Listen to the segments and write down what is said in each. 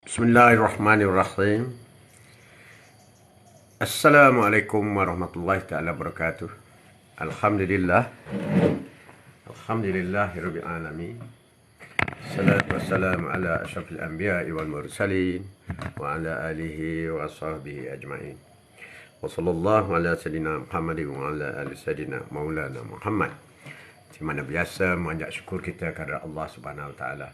Bismillahirrahmanirrahim. Assalamualaikum warahmatullahi ta'ala wabarakatuh. Alhamdulillah. Alhamdulillahirabbil alamin. Salatu wassalamu ala asyrafil anbiya'i wal mursalin wa ala alihi wa sahbihi ajma'in. Wa sallallahu ala sayyidina Muhammad wa ala ali sayyidina Maulana Muhammad. Di mana biasa mengucap syukur kita kepada Allah Subhanahu wa taala.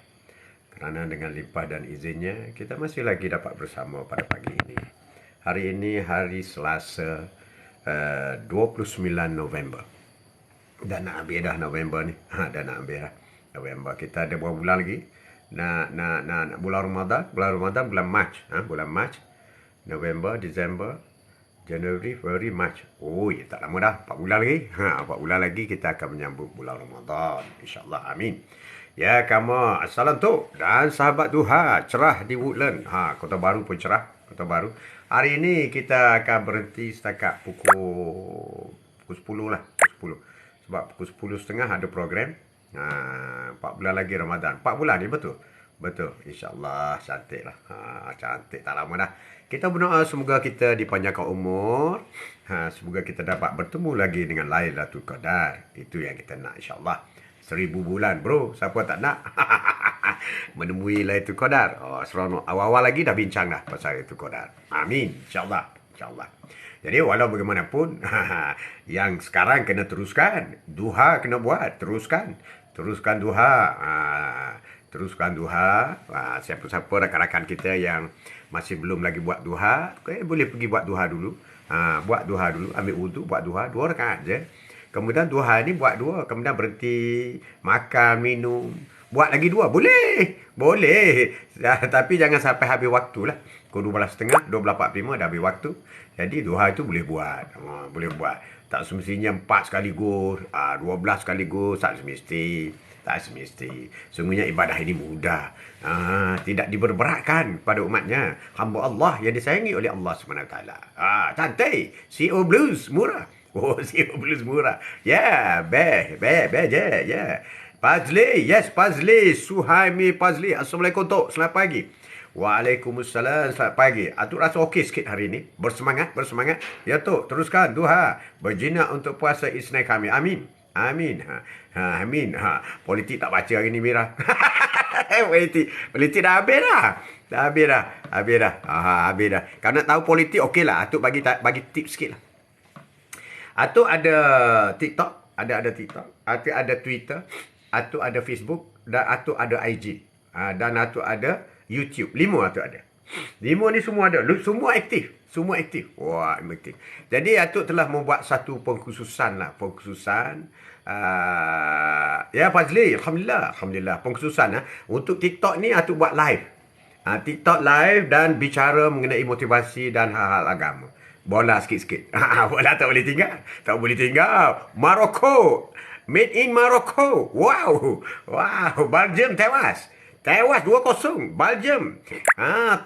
Kerana dengan limpah dan izinnya, kita masih lagi dapat bersama pada pagi ini. Hari ini hari Selasa 29 November. Dah nak habis dah November ni. Dah nak habis dah November. Kita ada berapa bulan lagi? Nak bulan Ramadan. Bulan Mac. Bulan Mac. November, Disember, Januari, Februari, Mac. Oh, ya, tak lama dah. 4 bulan lagi. 4 bulan lagi kita akan menyambut bulan Ramadan. InsyaAllah. Amin. Ya, kamu assalam tu dan sahabat duha cerah di Woodland. Kota Baru pun cerah, Kota Baru. Hari ini kita akan berhenti setakat pukul 10 lah, pukul 10. Sebab pukul 10.30 ada program. 4 bulan lagi Ramadan. 4 bulan ni betul. Betul. InsyaAllah cantik lah. Cantik tak lama dah. Kita berdoa semoga kita dipanjangkan umur. Semoga kita dapat bertemu lagi dengan Lailatul Qadar. Itu yang kita nak insyaAllah. 1000 bulan bro, siapa tak nak menemui Lailatul Qadar. Seronok. Awal-awal lagi dah bincang dah pasal Lailatul Qadar. Amin, insyaAllah. Jadi walau bagaimanapun yang sekarang kena teruskan, duha kena buat, teruskan duha. Teruskan duha. Siapa-siapa rakan-rakan kita yang masih belum lagi buat duha, boleh pergi buat duha dulu. Buat duha dulu, ambil wuduk, buat duha 2 rakaat je. Kemudian duha ni buat 2. Kemudian berhenti, makan, minum. Buat lagi 2. Boleh. Tapi jangan sampai habis waktu lah. Pukul 12.30, 12.45 dah habis waktu. Jadi duha itu boleh buat. Boleh buat. Tak semestinya 4 sekaligus, 12 sekaligus. Tak semesti. Sungguhnya ibadah ini mudah. Tidak diberberatkan pada umatnya. Hamba Allah yang disayangi oleh Allah SWT. Cantik. CO Blues murah. CO Blues murah. Ya, ya. Pazli. Suhaimi Pazli. Assalamualaikum, Tok. Selamat pagi. Waalaikumsalam. Selamat pagi. Atuk rasa okey sikit hari ni. Bersemangat. Ya, Tok. Teruskan duha. Berjinak untuk puasa Isnin kami. Amin. Amin. Politik tak baca hari ni, Mira. Politik dah habis dah. Habis dah. Kalau nak tahu politik, okeylah. Atuk bagi tips sikit lah. Atuk ada TikTok, ada TikTok, Atuk ada Twitter, Atuk ada Facebook, dan Atuk ada IG. Dan Atuk ada YouTube. 5 Atuk ada. 5 ni semua ada. Semua aktif. Wah, aktif. Jadi Atuk telah membuat satu pengkhususan. Ya, Fazli, Alhamdulillah. Pengkhususan untuk TikTok ni Atuk buat live. TikTok live dan bicara mengenai motivasi dan hal-hal agama. Bola sikit-sikit. Bola tak boleh tinggal. Morocco. Made in Morocco. Wow. Belgium tewas 2-0. Belgium.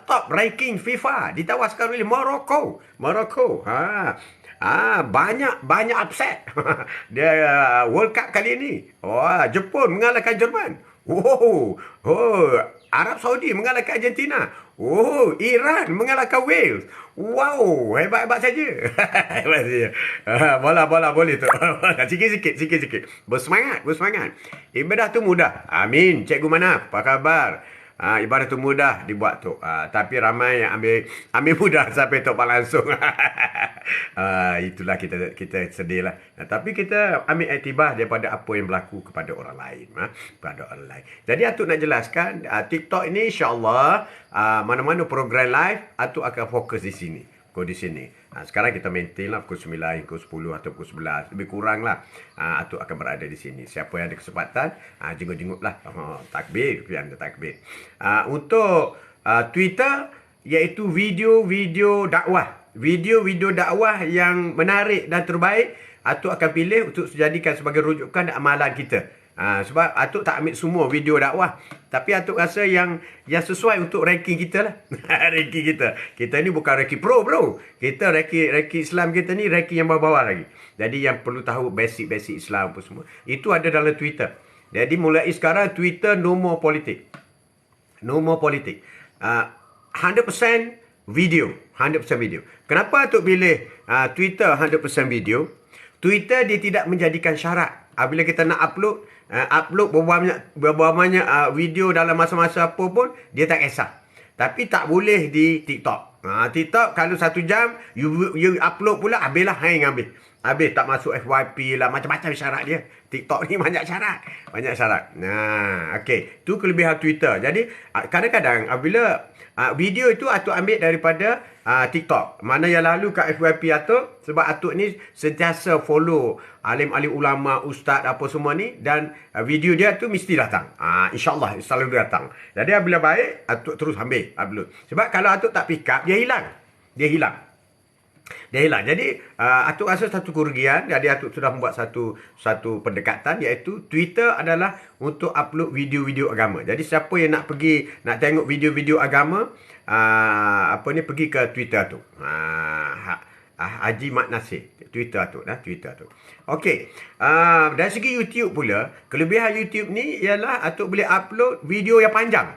Top ranking FIFA. Ditewaskan oleh Morocco. Banyak upset. Dia World Cup kali ini. Jepun mengalahkan Jerman. Arab Saudi mengalahkan Argentina. Iran mengalahkan Wales. Wow, hebat saja. Bola boleh tu. Sikit-sikit. Bersemangat. Ibadah tu mudah. Amin. Cikgu mana? Apa khabar? Ibadah tu mudah dibuat tu. Tapi ramai yang ambil mudah sampai tu langsung. Itulah kita sedih lah. Tapi kita ambil iktibar daripada apa yang berlaku kepada orang lain. Jadi Atuk nak jelaskan TikTok ini insya-Allah mana-mana program live Atuk akan fokus di sini. Sekarang kita maintain lah pukul 9, pukul 10 atau pukul 11. Lebih kurang lah. Atuk akan berada di sini. Siapa yang ada kesempatan, jenguk-jenguk lah. Takbir. Untuk Twitter, iaitu video-video dakwah. Video-video dakwah yang menarik dan terbaik, Atuk akan pilih untuk dijadikan sebagai rujukan amalan kita. Sebab Atuk tak ambil semua video dakwah. Tapi Atuk rasa yang sesuai untuk ranking kita lah. Ranking kita. Kita ni bukan ranking pro, bro. Kita ranking Islam kita ni ranking yang bawah-bawah lagi. Jadi yang perlu tahu basic Islam apa semua. Itu ada dalam Twitter. Jadi mulai sekarang Twitter no more politik. 100% video. 100% video. Kenapa Atuk pilih Twitter 100% video? Twitter dia tidak menjadikan syarat. Bila kita nak upload berapa banyak video dalam masa-masa apa pun, dia tak kisah. Tapi tak boleh di TikTok. TikTok kalau 1 jam, you upload pula, habislah hang habis. Habis tak masuk FYP lah, macam-macam syarat dia. TikTok ni banyak syarat. Banyak syarat. Okey. Tu kelebihan Twitter. Jadi, kadang-kadang bila video itu Atuk ambil daripada TikTok. Mana yang lalu kat FYP Atuk, sebab Atuk ni sentiasa follow alim-alim ulama, ustaz apa semua ni, dan video dia tu mesti datang. InsyaAllah selalu datang. Jadi bila baik, Atuk terus ambil upload. Sebab kalau Atuk tak pick up, dia hilang. Dia hilang. Jadi Atuk rasa satu kerugian. Jadi Atuk sudah membuat satu pendekatan, iaitu Twitter adalah untuk upload video-video agama. Jadi siapa yang nak tengok video-video agama, pergi ke Twitter Atuk. Haji Mat Nasir, Twitter Atuk. Okey. Dari segi YouTube pula, kelebihan YouTube ni ialah Atuk boleh upload video yang panjang.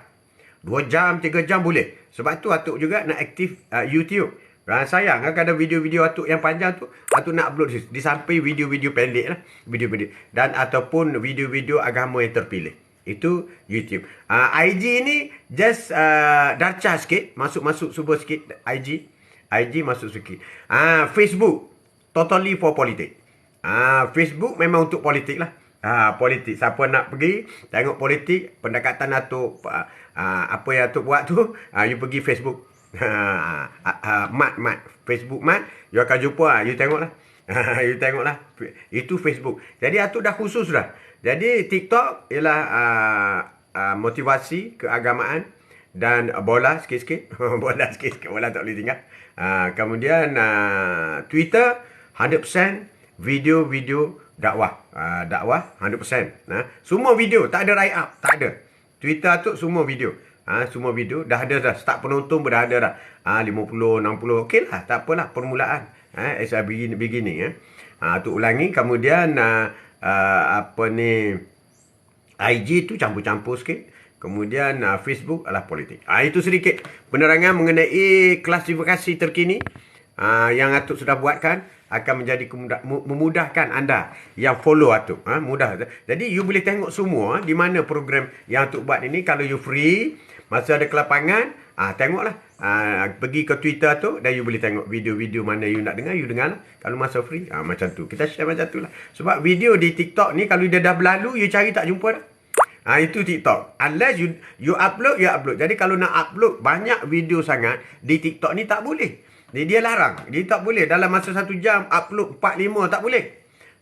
2 jam, 3 jam boleh. Sebab tu Atuk juga nak aktif YouTube. Sayang kadang video-video Atuk yang panjang tu Atuk nak upload di samping video-video pendek lah, video-video, dan ataupun video-video agama yang terpilih. Itu YouTube. IG ni just darcah sikit, masuk subuh sikit. IG masuk sikit. Facebook totally for politik. Facebook memang untuk politik lah. Politik. Siapa nak pergi tengok politik, pendekatan Atuk, apa yang Atuk buat tu, you pergi Facebook. Mat Facebook Mat, you akan jumpa. You tengoklah. You tengoklah. Itu Facebook. Jadi Atuk dah khusus dah. Jadi TikTok ialah motivasi keagamaan dan bola sikit-sikit. Bola tak boleh tinggal. Kemudian Twitter 100% video-video dakwah. Dakwah 100%. Semua video, tak ada write up, tak ada. Twitter Atuk semua video. Semua video dah ada dah. Start penonton pun dah ada dah. 50, 60. Okey lah. Tak apalah. Permulaan. As a beginning. Tu ulangi. Kemudian IG tu campur-campur sikit. Kemudian Facebook adalah politik. Itu sedikit penerangan mengenai klasifikasi terkini yang Atuk sudah buatkan. Akan menjadi memudahkan anda yang follow Atuk. Mudah. Jadi you boleh tengok semua di mana program yang Atuk buat ini. Kalau you free, masa ada kelapangan, tengoklah. Pergi ke Twitter Atuk dan you boleh tengok video-video mana you nak dengar, you dengar lah. Kalau masa free, macam tu. Kita share macam tu lah. Sebab video di TikTok ni, kalau dia dah berlalu, you cari tak jumpa dah. Itu TikTok. Unless you upload, you upload. Jadi kalau nak upload banyak video sangat, di TikTok ni tak boleh. Dia larang. Dia tak boleh. Dalam masa 1 jam, upload 4-5. Tak boleh.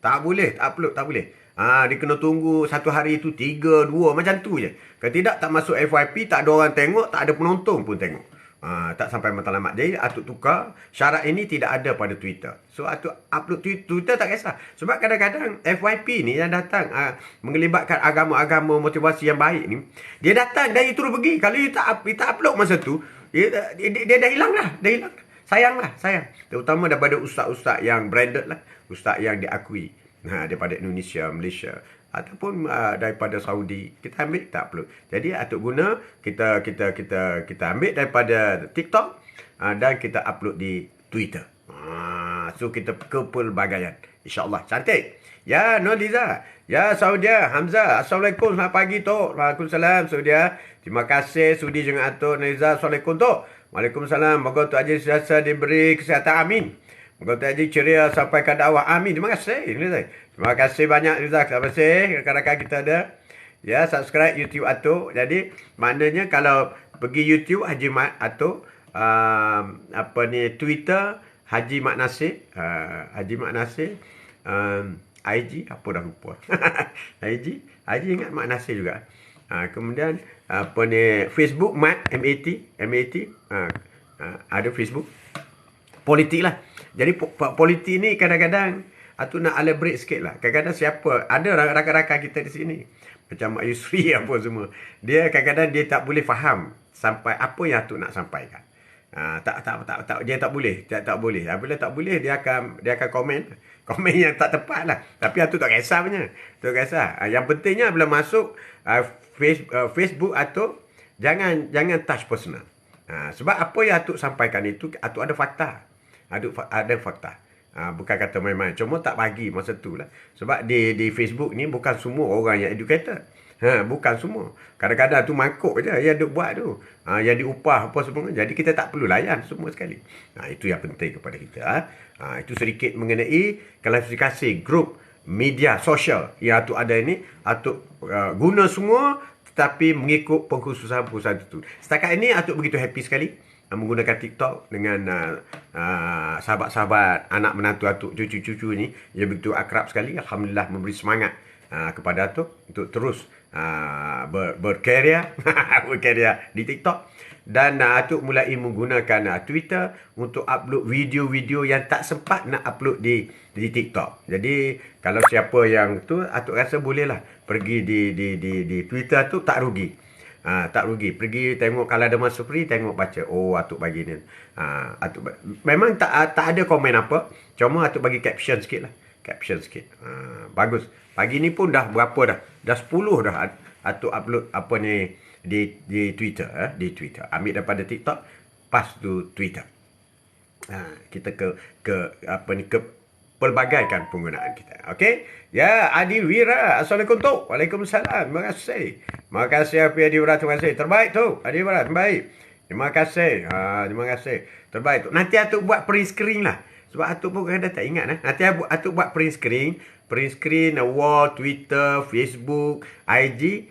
Tak boleh. Upload tak boleh. Dia kena tunggu 1 hari tu 3-2. Macam tu je. Kalau tidak, tak masuk FYP. Tak ada orang tengok. Tak ada penonton pun tengok. Tak sampai matlamat. Jadi Atuk tukar. Syarat ini tidak ada pada Twitter. So Atuk upload Twitter tak kisah. Sebab kadang-kadang FYP ni yang datang mengelibatkan agama-agama motivasi yang baik ni. Dia datang dan dia terus pergi. Kalau you tak upload masa tu, dia dah hilang dah. Dah hilang. Sayang. Terutama daripada ustaz-ustaz yang branded lah. Ustaz yang diakui. Daripada Indonesia, Malaysia. Ataupun daripada Saudi. Kita ambil, kita upload. Jadi Atuk guna, kita ambil daripada TikTok. Dan kita upload di Twitter. So kita kepelbagaian. InsyaAllah. Cantik. Ya, Noliza. Ya, Saudia. Hamzah. Assalamualaikum. Selamat pagi, Tok. Waalaikumsalam, Saudia. Terima kasih, Sudi dengan Atuk Noliza. Assalamualaikum, Tok. Waalaikumsalam. Moga Tok Haji sentiasa diberi kesihatan. Amin. Moga Tok Haji ceria sampaikan dakwah. Amin. Terima kasih. Terima kasih banyak, Rizal. Terima kasih. Rakan-rakan kita ada. Ya, subscribe YouTube Atuk. Jadi, maknanya kalau pergi YouTube Haji Mat Atuk, Twitter Haji Mat Nasir. Haji Mat Nasir. IG, apa dah lupa. IG ingat Mat Nasir juga. Kemudian Facebook Mat MAT ada Facebook politik lah. Jadi politik ni kadang-kadang Atuk nak elaborate sikit lah. Kadang-kadang siapa ada rakan-rakan kita di sini macam Mak Yusri apa semua, dia kadang-kadang dia tak boleh faham sampai apa yang Atuk nak sampaikan. Dia tak boleh. Bila tak boleh, dia akan komen yang tak tepat lah. Tapi Atuk tak kisah punya. Tak kisah. Yang pentingnya bila masuk Facebook Atuk, jangan touch personal. Sebab apa yang Atuk sampaikan itu, Atuk ada fakta. Ada fakta. Bukan kata main-main. Cuma tak bagi masa tu lah. Sebab di Facebook ni bukan semua orang yang educated. Bukan semua. Kadang-kadang tu mangkuk je yang duk buat tu. Yang diupah apa semua. Jadi kita tak perlu layan semua sekali. Itu yang penting kepada kita. Itu sedikit mengenai klasifikasi grup media sosial yang Atuk ada ini. Atuk guna semua tetapi mengikut pengkhususan-pengkhususan itu. Setakat ini Atuk begitu happy sekali menggunakan TikTok dengan sahabat-sahabat, anak menantu Atuk, cucu-cucu ni. Ia begitu akrab sekali. Alhamdulillah memberi semangat kepada Atuk untuk terus berkarya di TikTok. Dan Atuk mulai menggunakan Twitter untuk upload video-video yang tak sempat nak upload di TikTok. Jadi kalau siapa yang tu, Atuk rasa bolehlah pergi di Twitter tu, tak rugi. Tak rugi. Pergi tengok, kalau ada masa free, tengok baca. Oh, Atuk bagi ni. Memang tak ada komen apa. Cuma Atuk bagi caption sikit lah. Caption sikit. Bagus. Pagi ni pun dah berapa dah? Dah 10 dah Atuk upload apa ni di Twitter. Di Twitter. Ambil daripada TikTok, pas tu Twitter. Kita ke pelbagaikan penggunaan kita. Okey? Ya, Adi Wira. Assalamualaikum tu. Waalaikumsalam. Terima kasih. Terima kasih Adi Wira. Terima kasih. Terbaik tu. Adi Wira. Terbaik. Terima kasih. Terima kasih. Terbaik tu. Nanti Atuk buat print screen lah. Sebab Atuk pun kadang tak ingat. Nanti Atuk buat print screen. Print screen, wall, Twitter, Facebook, IG.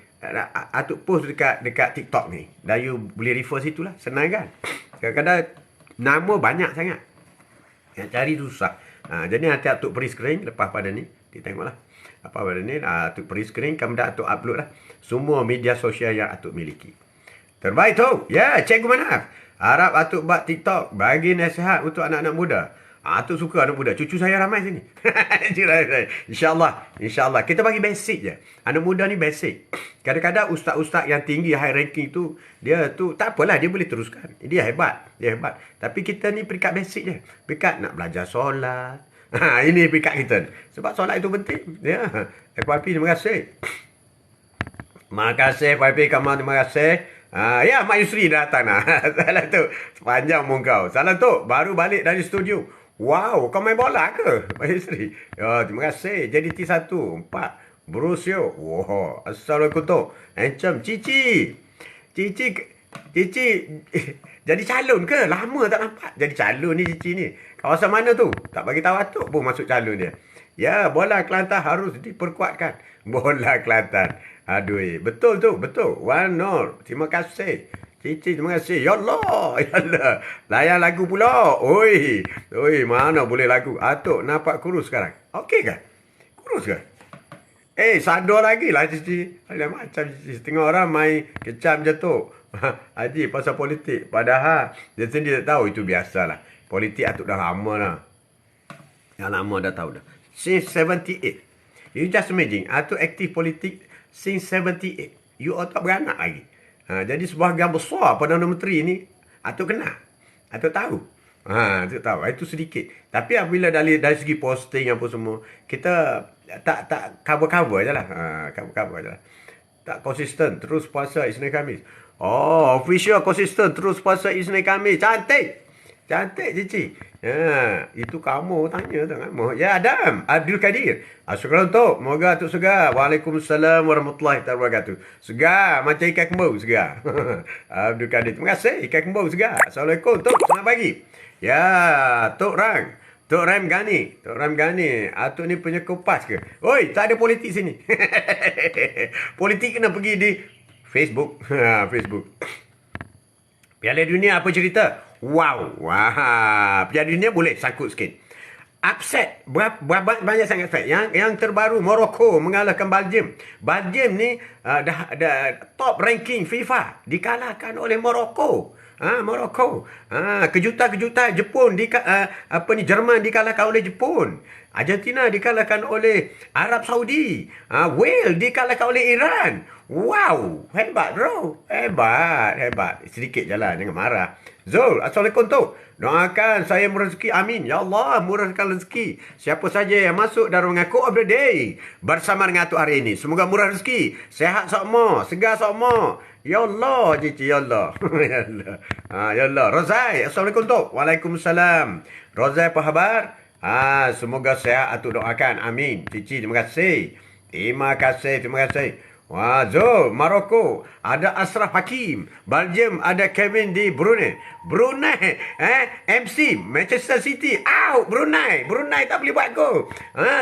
Atuk post dekat TikTok ni. Dan you boleh refer situ lah. Senang kan? Kadang-kadang nama banyak sangat. Yang cari tu susah. Jadi nanti Atuk print screen lepas pada ni. Kita tengoklah. Apa pada ni. Atuk print screen. Kemudian Atuk upload lah. Semua media sosial yang Atuk miliki. Terbaik tu. Ya, Cikgu Manaf. Harap Atuk buat TikTok. Bagi nasihat untuk anak-anak muda. Atuk suka anak muda. Cucu saya ramai sini. InsyaAllah. Kita bagi basic je. Anak muda ni basic. Kadang-kadang ustaz-ustaz yang tinggi, high ranking tu, dia tu tak apalah, dia boleh teruskan. Dia hebat. Tapi kita ni peringkat basic je. Peringkat nak belajar solat. Ini peringkat kita. Sebab solat itu penting. Ya. FYP, terima kasih. Terima kasih FYP, Kamal, terima kasih. Ya, Mak Yusri dah datang lah. Salah tu. Panjang muka kau. Salah tu. Baru balik dari studio. Wow, kau main bola ke, Pak Yusri? Ya, terima kasih. Jadi T1, 4. Brusio. Wow, Assalamualaikum tu. Encam, Cici. Jadi calon ke? Lama tak nampak. Jadi calon ni Cici ni. Kawasan mana tu? Tak bagi tahu Atuk pun masuk calon dia. Ya, bola Kelantan harus diperkuatkan. Bola Kelantan. Aduh, betul tu, betul. 1-0. Terima kasih. Cici, terima kasih. Ya Allah. Layan lagu pula. Oi, mana boleh lagu. Atuk nampak kurus sekarang. Okey ke? Kurus ke? Sadar lagi lah Cici. Macam Cici. Tengok orang main kecam jatuh. Haji, pasal politik. Padahal dia sendiri tak tahu. Itu biasalah. Politik Atuk dah lama lah. Yang lama dah tahu dah. Since 78. You just imagine. Atuk aktif politik since 78. You tak beranak lagi. Jadi sebahagian besar Perdana Menteri ni Atuk kenal. Atuk tahu. Atuk tahu. Itu sedikit. Tapi apabila dari segi posting apa semua, kita tak cover-cover je lah. Cover-cover je lah. Tak konsisten. Terus puasa Isnin Khamis. Oh, official konsisten. Terus puasa Isnin Khamis. Cantik. Cantik, Cici. Itu kamu tanya tak? Ya, Adam. Abdul Kadir. Assalamualaikum. Moga Atuk segar. Waalaikumsalam warahmatullahi wabarakatuh. Segar. Macam ikan kembung segar. Abdul Kadir. Terima kasih. Ikan kembung segar. Assalamualaikum. Tok, selamat pagi. Ya, Tok Rang. Tok Ram Gani. Tok Ram Gani. Atuk ni punya kupas ke? Oi, tak ada politik sini. Politik kena pergi di Facebook. Facebook. Piala Dunia apa cerita? Wow. Piala Dunia boleh sangkut sikit. Upset. Banyak sangat upset. Yang terbaru, Morocco mengalahkan Belgium. Belgium ni dah top ranking FIFA. Dikalahkan oleh Morocco. Morocco. Kejutan-kejutan Jepun Jerman dikalahkan oleh Jepun. Argentina dikalahkan oleh Arab Saudi. Wales dikalahkan oleh Iran. Wow, hebat bro. Hebat. Sedikit je lah, jangan marah. Zul, Assalamualaikum tu. Doakan saya murah rezeki. Amin. Ya Allah, murahkan rezeki. Siapa saja yang masuk dan mengaku of the day bersama dengan Atuk hari ini. Semoga murah rezeki. Sehat semua. Segar semua. Ya Allah, cici, ya Allah. Ya Allah. Ya Allah. Rozai, Assalamualaikum tu. Waalaikumsalam. Rozai, apa khabar? Semoga sehat atuk doakan. Amin. Cici, terima kasih. Terima kasih, terima kasih. Wah, Zul, Maroko. Ada Ashraf Hakim. Belgium, ada Kevin di Brunei. Brunei, MC, Manchester City. Out, Brunei. Brunei tak boleh buat gol.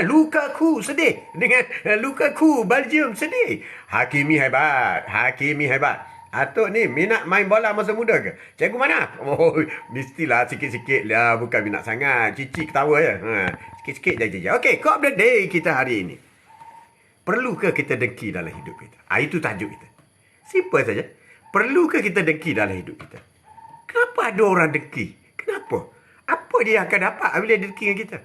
Lukaku, sedih. Dengan Lukaku, Belgium, sedih. Hakimi hebat. Hakimi hebat. Atuk ni minat main bola masa muda ke? Cikgu mana? Oh, mestilah sikit-sikit lah. Bukan minat sangat. Cici ketawa je. Sikit-sikit je. Okey, quote of the day kita hari ini. Perlukah kita dengki dalam hidup kita? Itu tajuk kita. Simple saja. Perlukah kita dengki dalam hidup kita? Kenapa ada orang dengki? Kenapa? Apa dia akan dapat bila dia dengki dengan kita?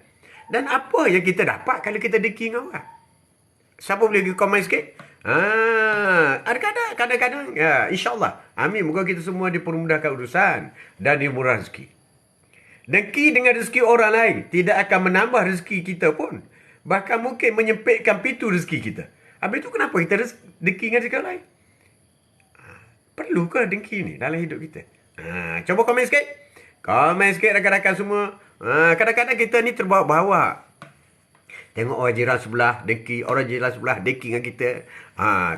Dan apa yang kita dapat kalau kita dengki dengan orang? Siapa boleh komen sikit? Kadang-kadang, ya, insyaAllah. Amin. Moga kita semua dipermudahkan urusan dan dimurah rezeki. Dengki dengan rezeki orang lain tidak akan menambah rezeki kita pun. Bahkan mungkin menyempitkan pintu rezeki kita. Habis itu kenapa kita dengki dengan rezeki orang lain? Perlukah dengki ni dalam hidup kita? Cuba komen sikit. Komen sikit rakan-rakan semua. Kadang-kadang kita ni terbawa-bawa. Tengok orang jiran sebelah dengki, orang jiran sebelah dengki dengan kita.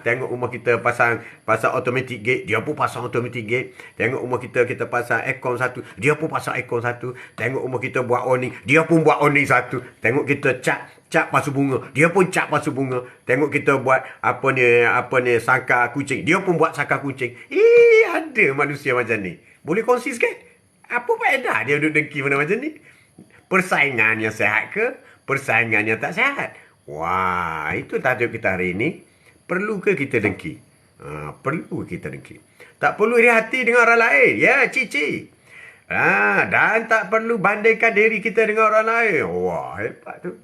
Tengok rumah kita pasang automatic gate, dia pun pasang automatic gate. Tengok rumah kita pasang aircon satu, dia pun pasang aircon satu. Tengok rumah kita buat awning, dia pun buat awning satu. Tengok kita cat pasu bunga, dia pun cat pasu bunga. Tengok kita buat apa ni sangkar kucing, dia pun buat sangkar kucing. Ada manusia macam ni. Boleh kongsi sikit? Apa faedah dia duduk dengki macam ni? Persaingan yang sihat ke? Persaingan yang tak sihat? Wah, itu tajuk kita hari ini. Perlukah kita dengki? Perlu kita dengki. Tak perlu iri hati dengan orang lain. Ya, cici. Dan tak perlu bandingkan diri kita dengan orang lain. Wah, hebat tu.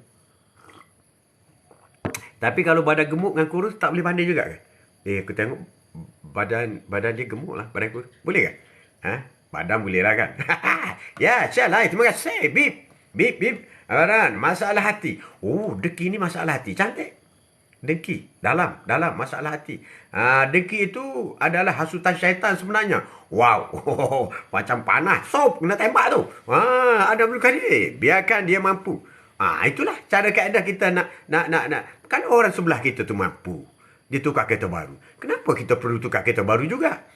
Tapi kalau badan gemuk dengan kurus, tak boleh banding juga ke? Aku tengok badan dia gemuk lah. Badan kurus. Boleh ke? Badan boleh lah kan? Ya, Syah. Terima kasih. Bip. Abaran, masalah hati. Dengki ni masalah hati. Cantik. Dengki. Dalam masalah hati. Dengki itu adalah hasutan syaitan sebenarnya. Wow. Macam panah. Sop, kena tembak tu. Ada belukah dia. Biarkan dia mampu. Itulah cara kaedah kita nak. Kan orang sebelah kita tu mampu. Dia tukar kereta baru. Kenapa kita perlu tukar kereta baru juga?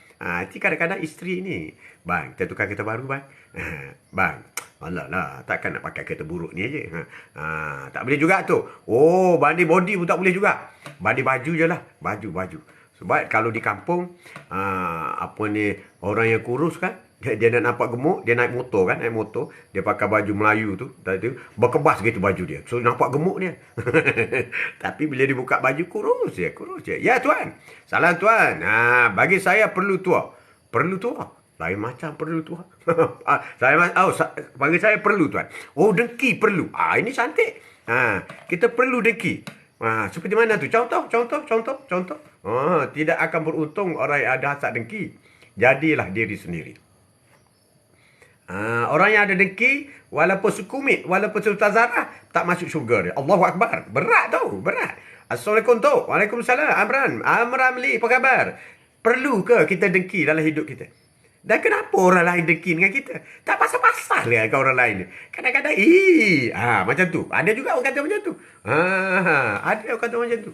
Itu kadang-kadang isteri ni. Bang, kita tukar kereta baru, bang. Bang. Alah lah, takkan nak pakai kereta buruk ni aja. Tak boleh juga tu. Banding body pun tak boleh juga. Banding baju je lah. Baju. Sebab kalau di kampung, orang yang kurus kan, dia nak nampak gemuk, dia naik motor kan, dia pakai baju Melayu tu, berkebas gitu baju dia. So nampak gemuk dia. Tapi bila dia buka baju kurus je. Ya tuan. Salam tuan. Bagi saya perlu tua. Lain macam perlu tuan. Bagi saya perlu tuan. Dengki perlu. Ini cantik. Kita perlu dengki. Seperti mana tu? Contoh. Tidak akan beruntung orang yang ada hasad dengki. Jadilah diri sendiri. Orang yang ada dengki, walaupun sekumit, walaupun seutazarah, tak masuk syurga dia. Allahu Akbar. Berat. Assalamualaikum tu. Waalaikumsalam. Amran Lee, apa khabar? Perlu ke kita dengki dalam hidup kita? Dan kenapa orang lain dengki dengan kita? Tak pasal-pasal lah ke orang lain. Kadang-kadang, macam tu. Ada juga orang kata macam tu. Ada orang kata macam tu.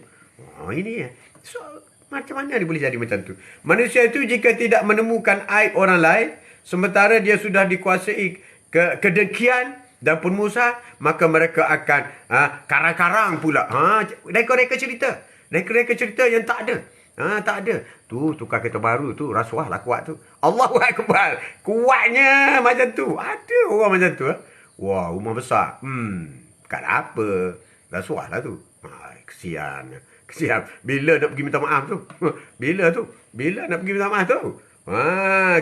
Ini ya. So, macam mana dia boleh jadi macam tu? Manusia itu jika tidak menemukan aib orang lain, sementara dia sudah dikuasai kedengkian dan permusuhan, maka mereka akan karang-karang pula. Reka-reka cerita yang tak ada. Tak ada. Tu tukar kereta baru tu, rasuah lah kuat tu. Allahu Akbar. Kuatnya macam tu. Ada orang macam tu. Wah, rumah besar. Kat apa? Rasuah lah tu. Kesian. Bila nak pergi minta maaf tu? Bila nak pergi minta maaf tu?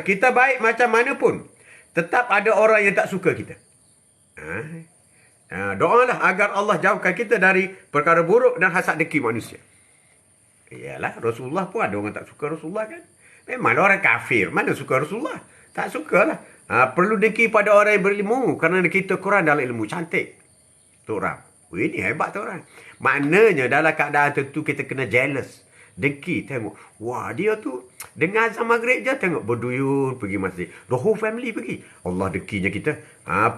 Kita baik macam mana pun, tetap ada orang yang tak suka kita. Doalah agar Allah jauhkan kita dari perkara buruk dan hasad dengki manusia. Iyalah, Rasulullah pun ada orang tak suka Rasulullah kan. Memanglah orang kafir. Mana suka Rasulullah? Tak sukalah. Perlu dengki pada orang yang berilmu. Kerana kita kurang dalam ilmu. Cantik. Tu orang. Ini hebat tu orang. Maknanya dalam keadaan tertentu kita kena jealous. Dengki, tengok. Wah, dia tu dengan azan maghrib je tengok berduyun pergi masjid. The whole family pergi. Allah, dengkinya kita.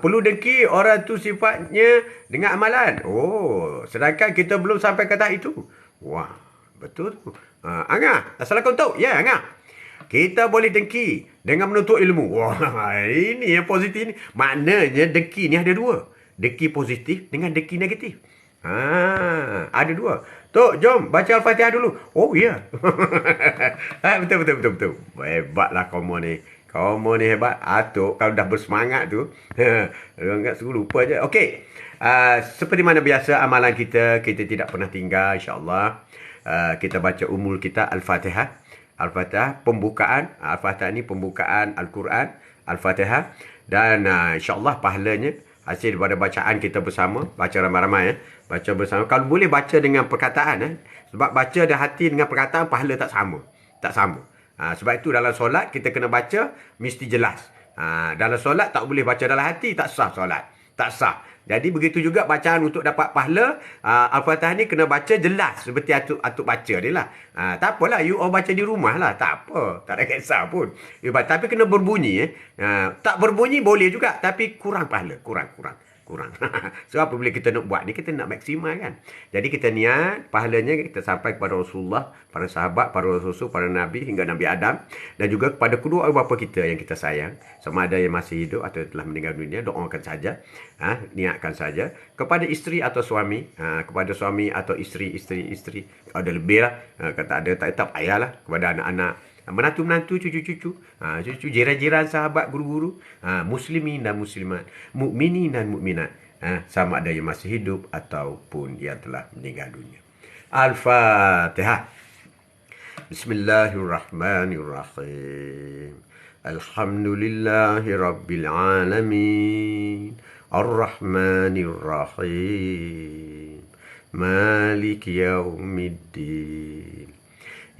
Perlu dengki orang tu sifatnya dengan amalan. Oh, sedangkan kita belum sampai ke tahap itu. Wah, betul tu. Angah, Assalamualaikum. Ya, Angah. Kita boleh dengki dengan menuntut ilmu. Wah, ini yang positif ni. Maknanya dengki ni ada dua. Dengki positif dengan dengki negatif. Ada dua. Tok, jom baca Al-Fatihah dulu. Oh, ya. Betul. Hebatlah kamu ni. Kamu ni hebat. Tok, kalau dah bersemangat tu. Enggak suruh lupa je. Okey. Seperti mana biasa amalan kita tidak pernah tinggal, insya-Allah. Kita baca umul kita Al-Fatihah. Al-Fatihah pembukaan. Al-Fatihah ni pembukaan Al-Quran. Al-Fatihah. Dan insya-Allah pahalanya hasil daripada bacaan kita bersama, baca ramai-ramai baca bersama. Kalau boleh baca dengan perkataan sebab baca dah hati dengan perkataan pahala tak sama. Sebab itu dalam solat kita kena baca mesti jelas. Dalam solat tak boleh baca dalam hati, tak sah solat. Tak sah. Jadi begitu juga bacaan untuk dapat pahala, Al-Fatihah ni kena baca jelas seperti atuk baca dia lah. Tak apalah, you all baca di rumah lah, tak apa, tak ada kisah pun. Tapi kena berbunyi. Tak berbunyi boleh juga, tapi kurang pahala, kurang. So apabila kita nak buat ni, kita nak maksimal kan. Jadi kita niat pahalanya kita sampai kepada Rasulullah, para sahabat, para rasul, para nabi hingga Nabi Adam, dan juga kepada kedua ibu bapa kita yang kita sayang, sama ada yang masih hidup atau telah meninggal dunia. Doakan saja, niatkan saja. Kepada isteri atau suami, kepada suami atau isteri ada lebih lah, kata ada tak payahlah. Kepada anak-anak, menantu-menantu, cucu-cucu, jiran-jiran, sahabat, guru-guru, muslimin dan muslimat, mukminin dan mukminat, sama ada yang masih hidup ataupun yang telah meninggal dunia. Al-Fatihah. Bismillahirrahmanirrahim. Alhamdulillahi rabbil alamin. Ar-Rahmanir-Rahim. Maliki yaumiddin.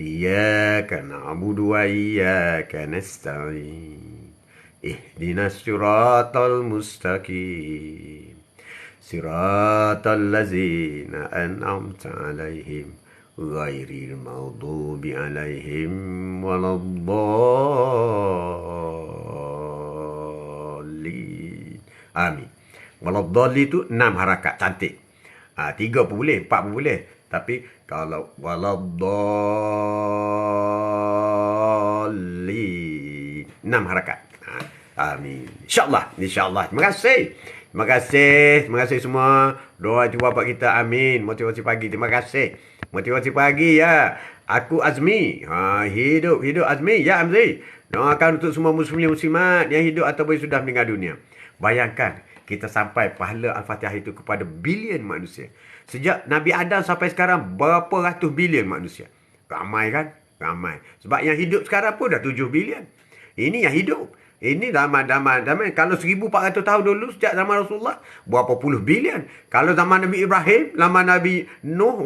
Iyyaka na'budu wa iyyaka nasta'in. Ihdinas siratal mustaqim. Siratal ladzina an'amta 'alaihim ghairil maghdubi 'alaihim waladdallin. Amin. Waladdallin itu 6 harakat cantik. 3 pun boleh, 4 pun boleh. Tapi kalau waladdallin 6 harakat. Amin. InsyaAllah. Terima kasih semua. Doa ibu bapa kita. Amin. Motivasi pagi. Terima kasih. Motivasi pagi ya. Aku Azmi. Hidup Azmi. Ya Azmi. Doakan untuk semua muslim muslimat yang hidup ataupun sudah meninggal dunia. Bayangkan kita sampai pahala Al-Fatihah itu kepada bilion manusia. Sejak Nabi Adam sampai sekarang berapa ratus bilion manusia. Ramai kan? Ramai. Sebab yang hidup sekarang pun dah 7 bilion. Ini yang hidup. Ini zaman. Kalau 1400 tahun dulu sejak zaman Rasulullah, berapa puluh bilion. Kalau zaman Nabi Ibrahim, zaman Nabi Nuh,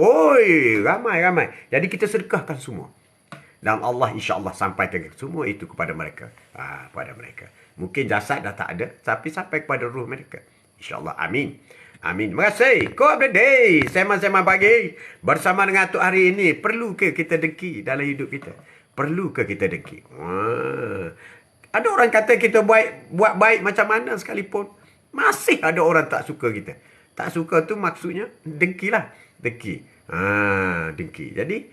ramai. Jadi kita sedekahkan semua. Dan Allah insya-Allah sampaikan semua itu kepada mereka. Mungkin jasad dah tak ada, tapi sampai kepada ruh mereka. InsyaAllah. Amin. Terima kasih. Quote of the day. Sema-sema pagi. Bersama dengan Tok hari ini. Perlu ke kita dengki dalam hidup kita? Perlu ke kita dengki? Ada orang kata kita buat baik macam mana sekalipun, masih ada orang tak suka kita. Tak suka tu maksudnya dengkilah. Dengki. Jadi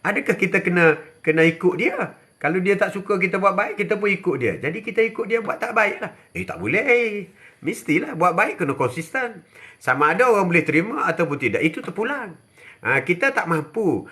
adakah kita kena ikut dia? Kalau dia tak suka kita buat baik, kita pun ikut dia. Jadi kita ikut dia buat tak baik lah. Tak boleh. Mestilah buat baik kena konsisten. Sama ada orang boleh terima ataupun tidak. Itu terpulang. Kita tak mampu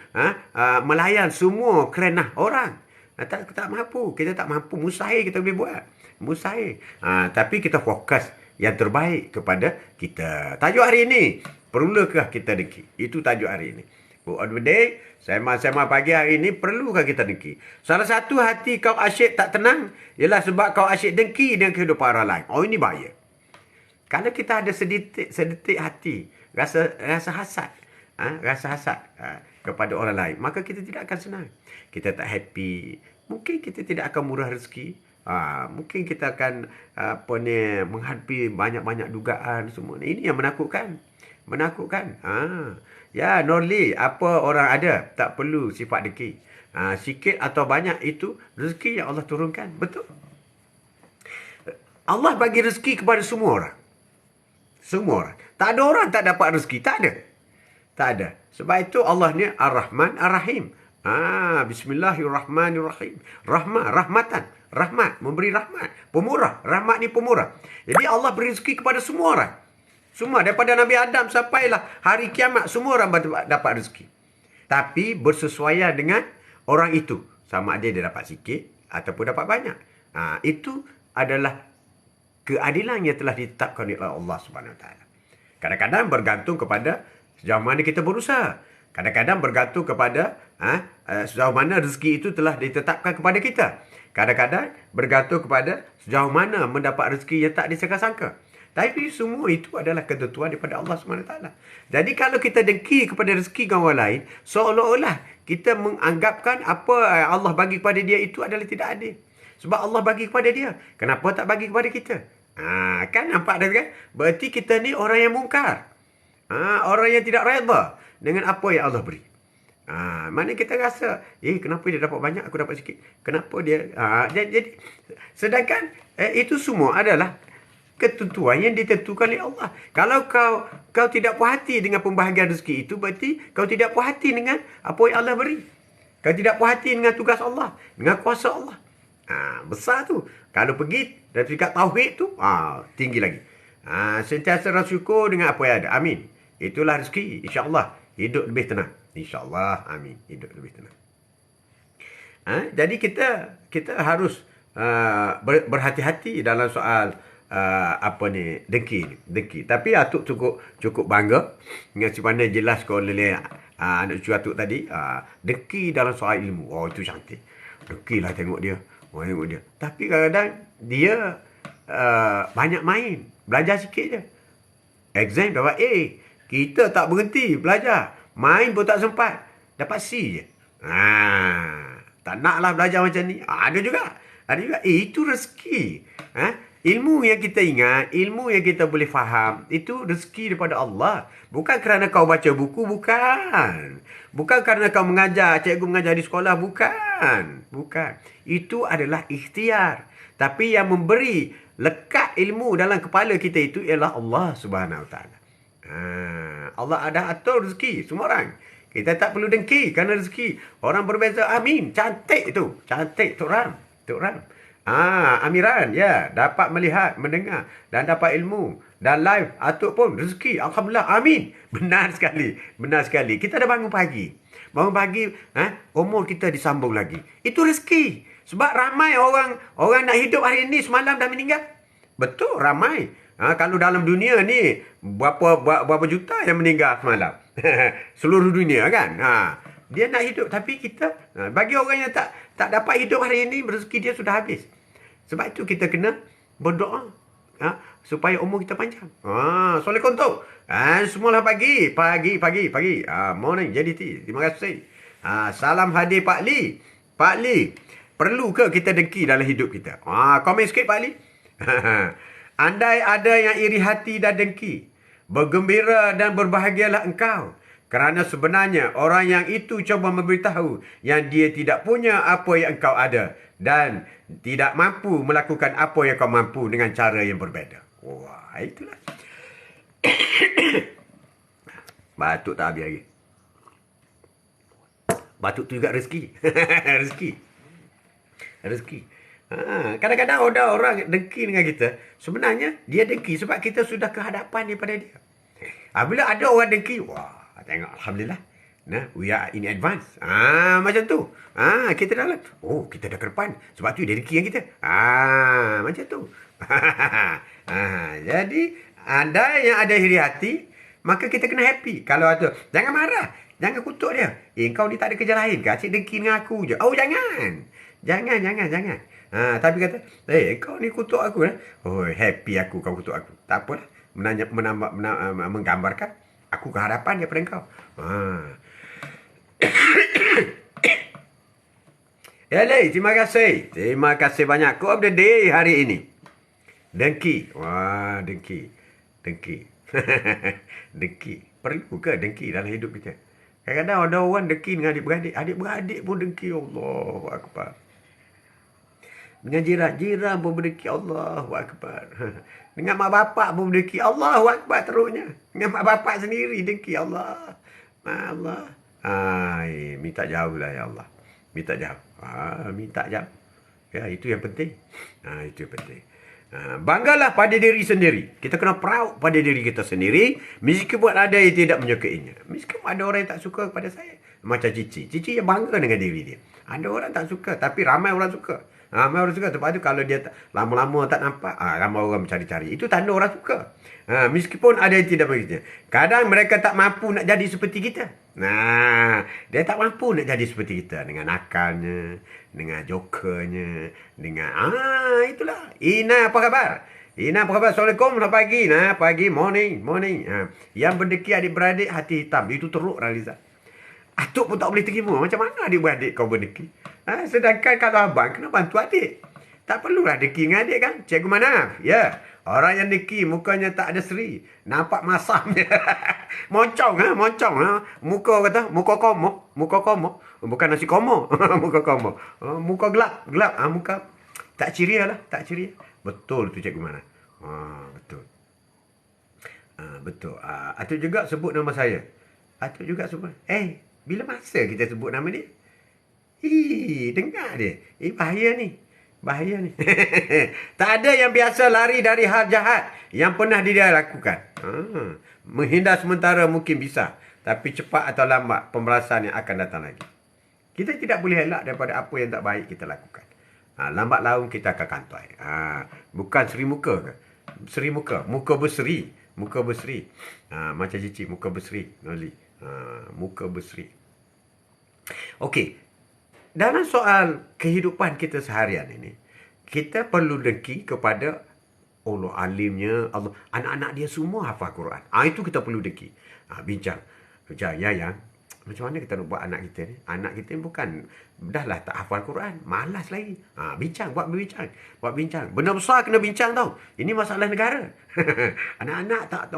melayan semua kerenah orang. Tak mampu. Kita tak mampu. Mustahil kita boleh buat. Mustahil. Tapi kita fokus yang terbaik kepada kita. Tajuk hari ini. Perlukah kita dengki? Itu tajuk hari ini. Quote of the day. Sema-sema pagi hari ini, perlukah kita dengki? Salah satu hati kau asyik tak tenang ialah sebab kau asyik dengki dengan kehidupan orang lain. Ini bahaya. Kalau kita ada sedetik hati, rasa hasad, kepada orang lain, maka kita tidak akan senang. Kita tak happy. Mungkin kita tidak akan murah rezeki. Mungkin kita akan menghadapi banyak-banyak dugaan semua. Ini yang menakutkan. Menakutkan. Ya, Norli, apa orang ada, tak perlu sifat dengki. Sikit atau banyak itu rezeki yang Allah turunkan. Betul. Allah bagi rezeki kepada semua orang. Semua orang. Tak ada orang tak dapat rezeki. Tak ada. Tak ada. Sebab itu Allah ni Ar-Rahman Ar-Rahim. Bismillahirrahmanirrahim. Rahmatan. Rahmat. Memberi rahmat. Pemurah. Rahmat ni pemurah. Jadi Allah beri rezeki kepada semua orang. Semua. Daripada Nabi Adam sampailah hari kiamat. Semua orang dapat rezeki. Tapi bersesuaian dengan orang itu. Sama ada dia dapat sikit ataupun dapat banyak. Itu adalah keadilan yang telah ditetapkan oleh Allah Subhanahu Wa Taala. Kadang-kadang bergantung kepada sejauh mana kita berusaha. Kadang-kadang bergantung kepada sejauh mana rezeki itu telah ditetapkan kepada kita. Kadang-kadang bergantung kepada sejauh mana mendapat rezeki yang tak disangka-sangka. Tapi semua itu adalah ketentuan daripada Allah SWT. Jadi kalau kita dengki kepada rezeki orang lain, seolah-olah kita menganggapkan apa Allah bagi kepada dia itu adalah tidak adil. Sebab Allah bagi kepada dia. Kenapa tak bagi kepada kita? Kan nampak dah kan? Berarti kita ni orang yang mungkar. Orang yang tidak redha dengan apa yang Allah beri. Mana kita rasa, kenapa dia dapat banyak, aku dapat sikit. Kenapa dia... Jadi, sedangkan itu semua adalah ketentuan yang ditentukan oleh Allah. Kalau kau tidak puas hati dengan pembahagian rezeki itu, berarti kau tidak puas hati dengan apa yang Allah beri. Kau tidak puas hati dengan tugas Allah, dengan kuasa Allah. Besar tu. Kalau pergi dari tingkat tauhid tu, tinggi lagi. Sentiasa rasa syukur dengan apa yang ada. Amin. Itulah rezeki. InsyaAllah hidup lebih tenang. InsyaAllah. Amin. Hidup lebih tenang. Jadi kita harus berhati-hati dalam soal dengki. Tapi Atuk cukup bangga dengan si mana jelas oleh anak cucu Atuk tadi. Dengki dalam soal ilmu. Itu cantik. Dengki lah tengok dia. Tapi kadang-kadang dia banyak main. Belajar sikit je. Exam dapat A. Kita tak berhenti belajar. Main pun tak sempat. Dapat C je. Tak naklah belajar macam ni. Ada juga. Itu rezeki. Ilmu yang kita ingat, ilmu yang kita boleh faham, itu rezeki daripada Allah. Bukan kerana kau baca buku, bukan. Bukan kerana kau mengajar, cikgu mengajar di sekolah, bukan. Itu adalah ikhtiar. Tapi yang memberi lekat ilmu dalam kepala kita itu ialah Allah Subhanahu Wa Taala. Allah ada atur rezeki semua orang. Kita tak perlu dengki kerana rezeki. Orang berbeza, amin. Cantik tu. Cantik Tok Ram. Amiran, ya, dapat melihat, mendengar dan dapat ilmu. Dan live, Atuk pun rezeki. Alhamdulillah, amin. Benar sekali. Kita dah bangun pagi. Umur kita disambung lagi. Itu rezeki. Sebab ramai orang nak hidup hari ini semalam dah meninggal. Betul, ramai. Kalau dalam dunia ni, berapa juta yang meninggal semalam. Seluruh dunia kan. Dia nak hidup. Tapi kita, bagi orang yang tak dapat hidup hari ini, rezeki dia sudah habis. Sebab itu kita kena berdoa supaya umur kita panjang. Assalamualaikum tu. Semualah pagi. Morning JDT. Terima kasih. Salam hadir Pak Lee. Pak Lee, perlu ke kita dengki dalam hidup kita? Komen sikit Pak Lee. Andai ada yang iri hati dan dengki, bergembira dan berbahagialah engkau. Kerana sebenarnya orang yang itu cuba memberitahu yang dia tidak punya apa yang engkau ada. Dan tidak mampu melakukan apa yang kau mampu dengan cara yang berbeza. Wah, itulah. Batuk tak habis lagi. Batuk tu juga rezeki. Rezeki. Kadang-kadang orang dengki dengan kita. Sebenarnya dia dengki sebab kita sudah ke hadapan daripada dia. Bila ada orang dengki, wah, tengok Alhamdulillah. We are in advance. Macam tu. Kita dah kita dah ke depan. Sebab tu dia dengki yang kita. Macam tu. Jadi, anda yang ada iri hati, maka kita kena happy. Kalau ada, jangan marah. Jangan kutuk dia. Kau ni tak ada kerja lain ke? Asyik dengki dengan aku je. Jangan. Jangan. Tapi kata, kau ni kutuk aku. Happy aku kau kutuk aku. Tak apalah. Menggambarkan aku ke hadapan daripada kau. Lei, terima kasih. Terima kasih banyak. Kau update day hari ini. Dengki. Wah, dengki. Dengki. Perlu ke dengki dalam hidup kita? Kadang-kadang ada orang dengki dengan adik-beradik. Adik-beradik pun dengki. Allahu Akbar. Dengan jiran-jiran pun berdengki. Allahu Akbar. Dengan mak bapak pun berdengki. Allahu Akbar teruknya. Dengan mak bapak sendiri dengki. Allah. Allah. Minta jauh lah ya Allah. Minta jauh. Minta jauh. Ya, itu yang penting. Itu yang penting. Banggalah pada diri sendiri. Kita kena proud pada diri kita sendiri. Meskipun ada yang tidak menyukainya. Meskipun ada orang yang tak suka kepada saya. Macam Cici. Cici yang bangga dengan diri dia. Ada orang tak suka. Tapi ramai orang suka. Ramai orang suka. Lepas tu kalau dia lama-lama tak nampak. Ramai orang mencari-cari. Itu tanda orang suka. Meskipun ada yang tidak begitu. Kadang mereka tak mampu nak jadi seperti kita. Dia tak mampu nak jadi seperti kita. Dengan akalnya. Dengan jokernya. Dengan itulah. Ina apa khabar? Ina apa khabar? Assalamualaikum. Selamat pagi. Pagi. Morning. Yang berdeki adik-beradik hati hitam. Itu teruk Raliza. Atuk pun tak boleh terima. Macam mana adik-beradik kau berdeki? Sedangkan kalau abang kena bantu adik. Tak perlulah deki dengan adik kan? Cikgu mana? Ya. Orang yang deki mukanya tak ada seri. Nampak masam dia. Moncong. Muka kata, muka komo. Bukan nasi komo. Muka komo. Muka gelap. Muka tak ceria lah. Betul tu cikgu mana? Betul. Betul. Atuk juga sebut nama saya. Atuk juga sebut. Bila masa kita sebut nama dia? Dengar dia. Bahaya ni. Tak ada yang biasa lari dari hal jahat yang pernah dia lakukan. Menghindar sementara mungkin bisa. Tapi cepat atau lambat pembalasan yang akan datang lagi. Kita tidak boleh elak daripada apa yang tak baik kita lakukan. Lambat laun kita akan kantai. Bukan seri muka ke? Seri muka. Muka berseri. Macam Cici. Muka berseri. Noli. Muka berseri. Okey. Dalam soal kehidupan kita seharian ini, kita perlu dengki kepada Allah alimnya, Allah. Anak-anak dia semua hafal Quran. Itu kita perlu dengki. Bincang. Yang macam mana kita nak buat anak kita ni? Anak kita bukan, dah lah tak hafal Quran. Malas lagi. Buat bincang. Benda besar kena bincang tau. Ini masalah negara. Anak-anak tak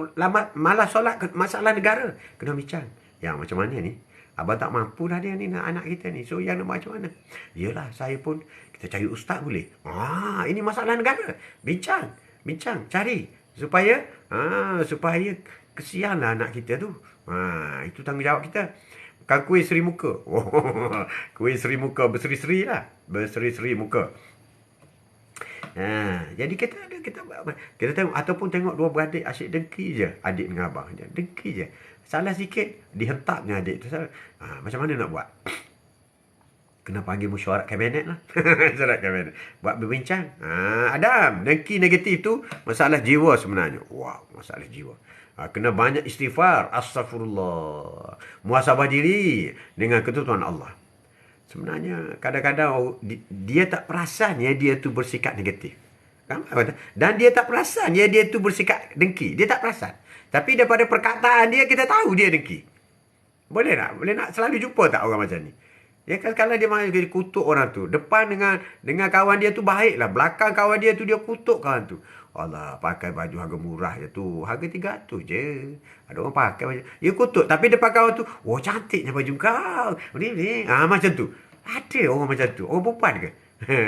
malas solat, masalah negara. Kena bincang. Yang macam mana ni? Abang tak mampu dah dia ni anak kita ni. So yang nak macam mana? Yelah saya pun kita cari ustaz boleh. Ini masalah negara. Bincang, cari supaya kesianlah anak kita tu. Itu tanggungjawab kita. Bukan kuih seri muka. Kuih seri muka berseri-seri lah. Berseri-seri muka. Jadi kita tengok ataupun tengok dua beradik asyik dengki je adik dengan abang je. Dengki je. Salah sikit dihentaknya adik tu. Macam mana nak buat? Kena panggil mesyuarat kabinet lah. Mesyuarat kabinet. Buat berbincang. Adam, dengki negatif tu masalah jiwa sebenarnya. Wow, masalah jiwa. Kena banyak istighfar. Astaghfirullah. Muhasabah diri dengan ketentuan Allah. Sebenarnya kadang-kadang dia tak perasan ya dia tu bersikap negatif. Dan dia tak perasan ya dia tu bersikap dengki. Dia tak perasan. Tapi daripada perkataan dia kita tahu dia dengki. Boleh nak selalu jumpa tak orang macam ni? Ya kan kalau dia kutuk orang tu, depan dengan kawan dia tu baiklah, belakang kawan dia tu dia kutuk kawan tu. Allah, pakai baju harga murah je tu. Harga 300 je. Ada orang pakai baju. Dia kutuk. Tapi depan kawan tu, cantiknya baju kau. Macam tu. Ada orang macam tu. Orang perempuan ke?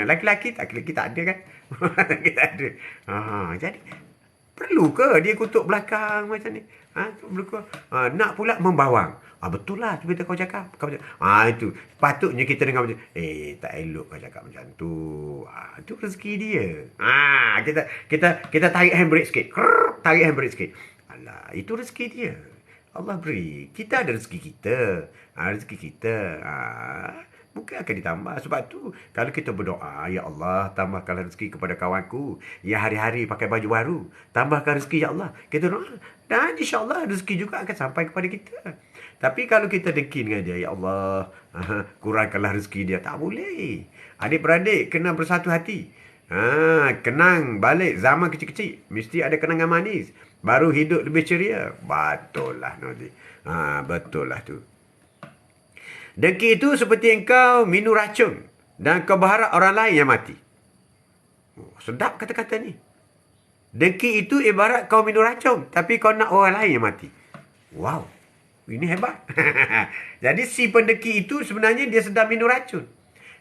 Laki-laki tak ada kan? Laki tak ada. Jadi, perlu ke dia kutuk belakang macam ni? Nak pula membawang. Betul lah tu kau cakap. Itu. Patutnya kita dengar macam, tak elok kau cakap macam tu. Itu rezeki dia. Kita tarik handbrake sikit. Tarik handbrake sikit. Alah, itu rezeki dia. Allah beri. Kita ada rezeki kita. Rezeki kita. Mungkin akan ditambah. Sebab tu, kalau kita berdoa, Ya Allah, tambahkanlah rezeki kepada kawanku. Ya hari-hari pakai baju baru. Tambahkan rezeki, Ya Allah. Kita doa. Dan insyaAllah rezeki juga akan sampai kepada kita. Tapi kalau kita dengki dengan dia, Ya Allah, kurangkanlah rezeki dia. Tak boleh. Adik-beradik kena bersatu hati. Kenang balik zaman kecil-kecil. Mesti ada kenangan manis. Baru hidup lebih ceria. Betul lah, Nodi. Betul lah tu. Dengki itu seperti engkau minum racun. Dan kau berharap orang lain yang mati. Sedap kata-kata ni. Dengki itu ibarat kau minum racun, tapi kau nak orang lain yang mati. Wow, ini hebat. Jadi si pendengki itu sebenarnya dia sedang minum racun.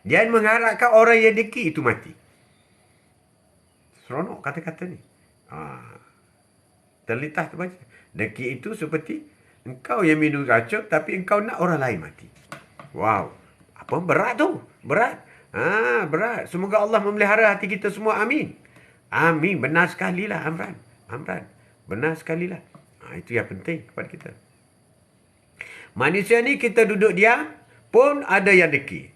Dia mengharapkan orang yang dengki itu mati. Seronok kata-kata ni. Terlintas tu baca. Dengki itu seperti engkau yang minum racun, tapi engkau nak orang lain mati. Wow, apa berat tu? Berat. Berat. Semoga Allah memelihara hati kita semua. Amin. Amin. Benar sekali lah Amran. Benar sekali lah. Itu yang penting kepada kita. Manusia ni kita duduk diam pun ada yang dengki.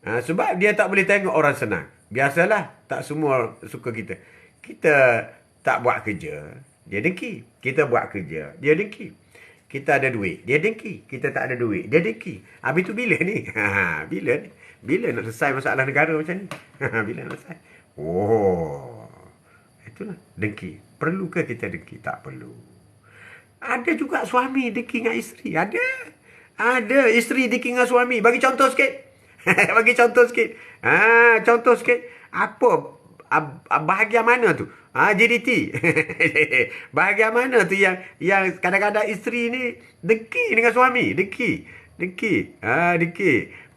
Sebab dia tak boleh tengok orang senang. Biasalah, tak semua suka kita. Kita tak buat kerja, dia dengki. Kita buat kerja, dia dengki. Kita ada duit, dia dengki. Kita tak ada duit, dia dengki. Habis tu bila ni? Bila nak selesai masalah negara macam ni? Bila nak selesai? Itulah dengki. Perlu ke kita dengki? Tak perlu. Ada juga suami dengki dengan isteri. Ada isteri dengki dengan suami. Bagi contoh sikit. Contoh sikit. Apa? Bahagian mana tu? JDT. Bahagian mana tu yang kadang-kadang isteri ni dengki dengan suami. Dengki.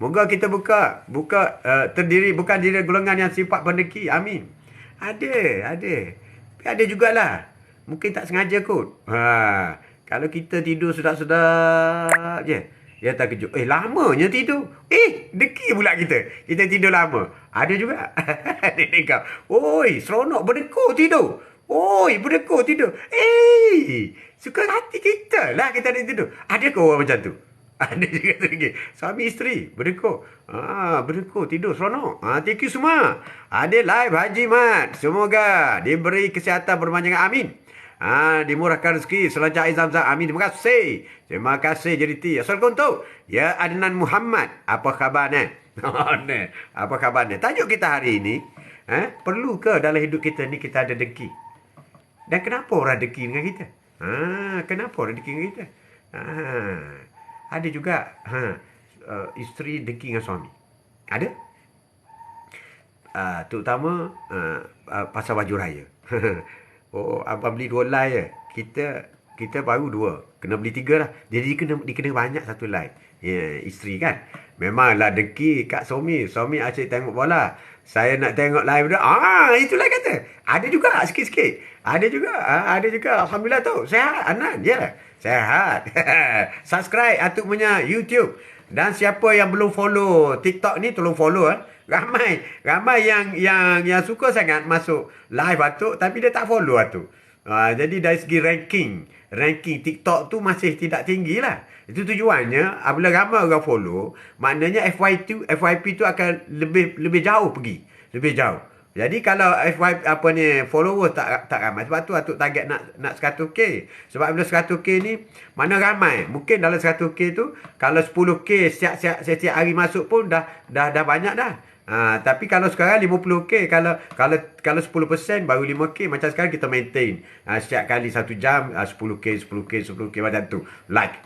Moga kita bukan diri golongan yang sifat pendengki. Amin. Ada. Tapi ada jugalah. Mungkin tak sengaja kot. Kalau kita tidur sedap-sedap je, dia tak kejut. Lamanya tidur. Dengki pula kita. Kita tidur lama. Ada juga. Oi, seronok berdekor tidur. Suka hati kita lah kita ada tidur. Ada ke orang macam tu? Ada juga lagi. Suami isteri berdekor. Berdekor tidur seronok. Thank you semua. Ada live Haji Mat. Semoga diberi kesihatan berpanjangan. Amin. Dimurahkan rezeki selancar air Zam-Zam. Amin. Terima kasih JDT. Assalamualaikum. Ya Adnan Muhammad. Apa khabarnya? Apa khabarnya? Tajuk kita hari ini, perlu ke dalam hidup kita ni kita ada dengki? Dan kenapa orang dengki dengan kita? Kenapa orang dengki dengan kita? Ada juga isteri dengki dengan suami. Ada? Terutama pasal baju raya. Abang beli 2 lai je. Kita baru 2. Kena beli 3 lah. Jadi kena banyak satu lai. Isteri kan. Memanglah dengki kat suami. Suami asyik tengok bola. Saya nak tengok live dia. Itulah kata. Ada juga sikit-sikit. Ada juga. Alhamdulillah tu. Sehat Anan. Ya. Sehat. Subscribe Atuk punya YouTube. Dan siapa yang belum follow TikTok ni tolong follow. Ramai yang suka sangat masuk live Atuk tapi dia tak follow Atuk. Jadi dari segi ranking TikTok tu masih tidak tinggi lah. Itu tujuannya apabila ramai orang follow, maknanya FYP tu akan lebih jauh pergi. Lebih jauh. Jadi kalau follower tak ramai, sebab tu Atuk target nak 100k. Sebab bila 100k ni mana ramai. Mungkin dalam 100k tu kalau 10k setiap hari masuk pun dah banyak dah. Tapi kalau sekarang 50k, kalau 10% baru 5k. Macam sekarang kita maintain setiap kali 1 jam 10k macam tu. Like.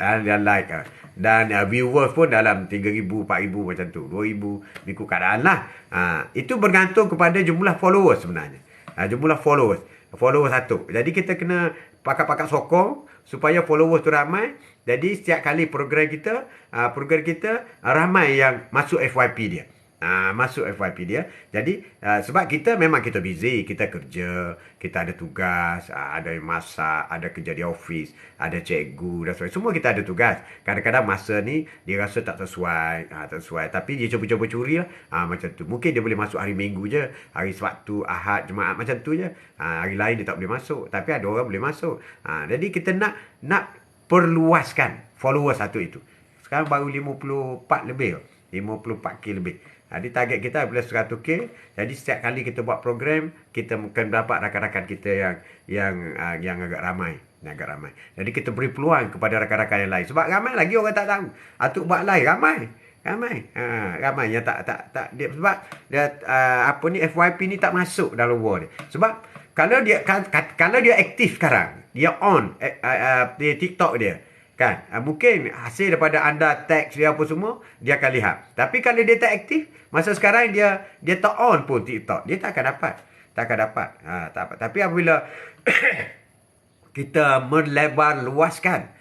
Dan viewers pun dalam 3,000, 4,000 macam tu. 2,000 ikut keadaan lah. Itu bergantung kepada jumlah followers sebenarnya. Jumlah followers satu. Jadi kita kena pakat-pakat sokong supaya followers tu ramai. Jadi setiap kali program kita ramai yang masuk FYP dia. Masuk FYP dia. Jadi sebab kita memang kita busy, kita kerja, kita ada tugas, ada masak, ada kerja di office, ada cikgu dan sebagainya. Semua kita ada tugas. Kadang-kadang masa ni dia rasa tak sesuai, tapi dia cuba-cuba curi lah. Macam tu. Mungkin dia boleh masuk hari Minggu je, hari Sabtu, Ahad, Jumaat macam tu je. Hari lain dia tak boleh masuk, tapi ada orang boleh masuk. Jadi kita nak perluaskan followers satu itu. Sekarang baru 54 lebih, 54k lebih. Jadi target kita bila 100k. Jadi setiap kali kita buat program, kita mungkin dapat rakan-rakan kita yang agak ramai. Jadi kita beri peluang kepada rakan-rakan yang lain. Sebab ramai lagi orang tak tahu. Atuk buat live ramai. Ramai yang tak dia, sebab dia FYP ni tak masuk dalam wall dia. Sebab kalau dia aktif sekarang, dia on di TikTok dia. Kan? Mungkin hasil daripada anda tag dia apa semua, dia akan lihat. Tapi kalau dia tak aktif, masa sekarang dia tak on pun TikTok, dia tak akan dapat. takkan dapat. Tak dapat. Tapi apabila kita melebar luaskan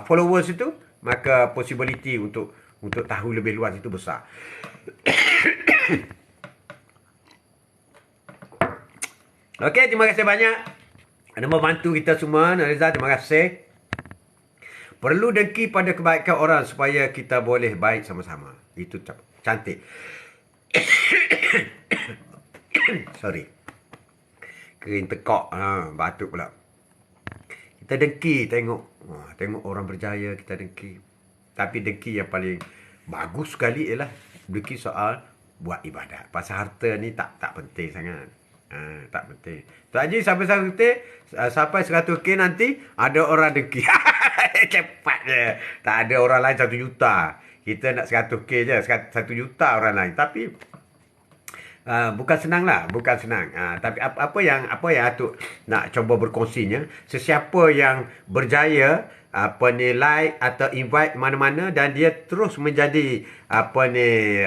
followers itu, maka possibility untuk tahu lebih luas itu besar. Okey, terima kasih banyak. Anda membantu kita semua. Nariza, terima kasih. Perlu dengki pada kebaikan orang supaya kita boleh baik sama-sama. Itu cantik. Sorry. Kering tekak. Batuk pula. Kita dengki tengok orang berjaya, kita dengki. Tapi dengki yang paling bagus sekali ialah dengki soal buat ibadat. Pasal harta ni tak penting sangat. Tak penting. Tuan Haji sampai 100k nanti ada orang dengki. Cepat je. Tak ada orang lain 1 juta. Kita nak 100k je, 1 juta orang lain. Tapi bukan senang lah, bukan senang. Tapi apa yang Atuk nak cuba berkongsinya, sesiapa yang berjaya like atau invite mana-mana dan dia terus menjadi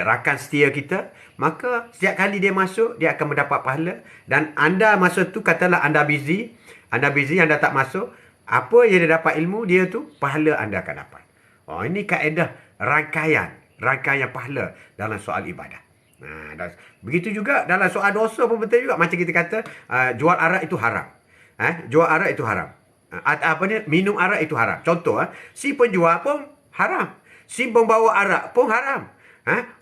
rakan setia kita, maka setiap kali dia masuk dia akan mendapat pahala. Dan anda masa tu katalah anda busy, anda tak masuk, apa yang dia dapat ilmu dia tu, pahala anda akan dapat. Ini kaedah rangkaian pahala dalam soal ibadah. Begitu juga dalam soal dosa pun betul juga. Macam kita kata jual arak itu haram. Jual arak itu haram. Minum arak itu haram. Contoh, si penjual pun haram. Si pembawa arak pun haram.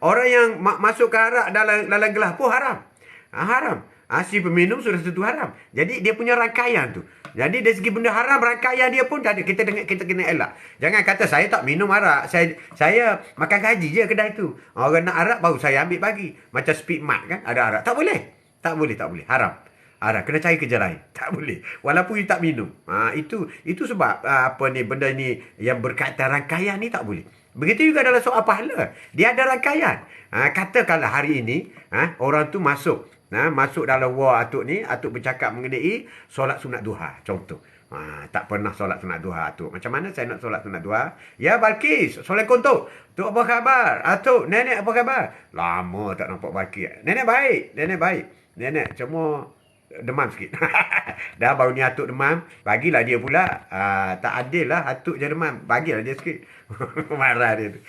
Orang yang masukkan arak dalam gelas pun haram. Haram. Si peminum sudah tentu haram. Jadi dia punya rangkaian tu. Jadi dari segi benda haram, rangkaian dia pun kita kena elak. Jangan kata saya tak minum arak, saya makan gaji je kedai tu. Orang nak arak baru saya ambil bagi. Macam Speed Mart kan, ada arak. Tak boleh. Haram. Kena cari kerja lain. Tak boleh. Walaupun you tak minum. Itu sebab benda ni yang berkaitan rangkaian ni tak boleh. Begitu juga dalam soal pahala. Dia ada rangkaian. Katakanlah hari ini orang tu masuk dalam war Atuk ni, Atuk bercakap mengenai solat sunat duha, contoh. Tak pernah solat sunat duha Atuk. Macam mana saya nak solat sunat duha? Ya Balkis, Assalamualaikum Tok. Tok apa khabar? Atuk, nenek apa khabar? Lama tak nampak Balkis. Nenek baik. Nenek cuma demam sikit. Dah baru ni Atuk demam, bagilah dia pula. Tak adil lah Atuk je demam, bagilah dia sikit. Marah dia tu.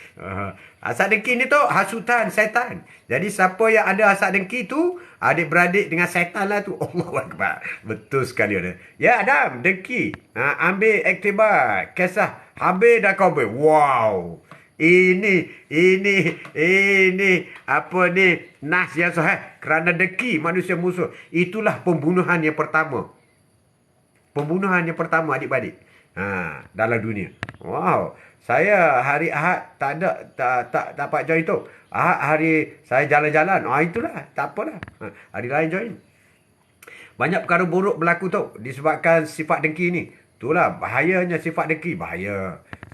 Hasad dengki ni tu hasutan setan. Jadi siapa yang ada hasad dengki tu, adik-beradik dengan setan lah tu. Allahuakbar. Betul sekali ada. Ya Adam, dengki. Ambil iktibar. Kisah habis dah kau ambil. Wow. Ini nas yang sahih. Kerana dengki manusia musuh. Itulah pembunuhan yang pertama. Adik-beradik. Dalam dunia. Wow. Saya hari Ahad tak dapat join tu. Ahad hari saya jalan-jalan. Itulah. Tak apalah. Hari lain join. Banyak perkara buruk berlaku tu. Disebabkan sifat dengki ni. Itulah bahayanya sifat dengki.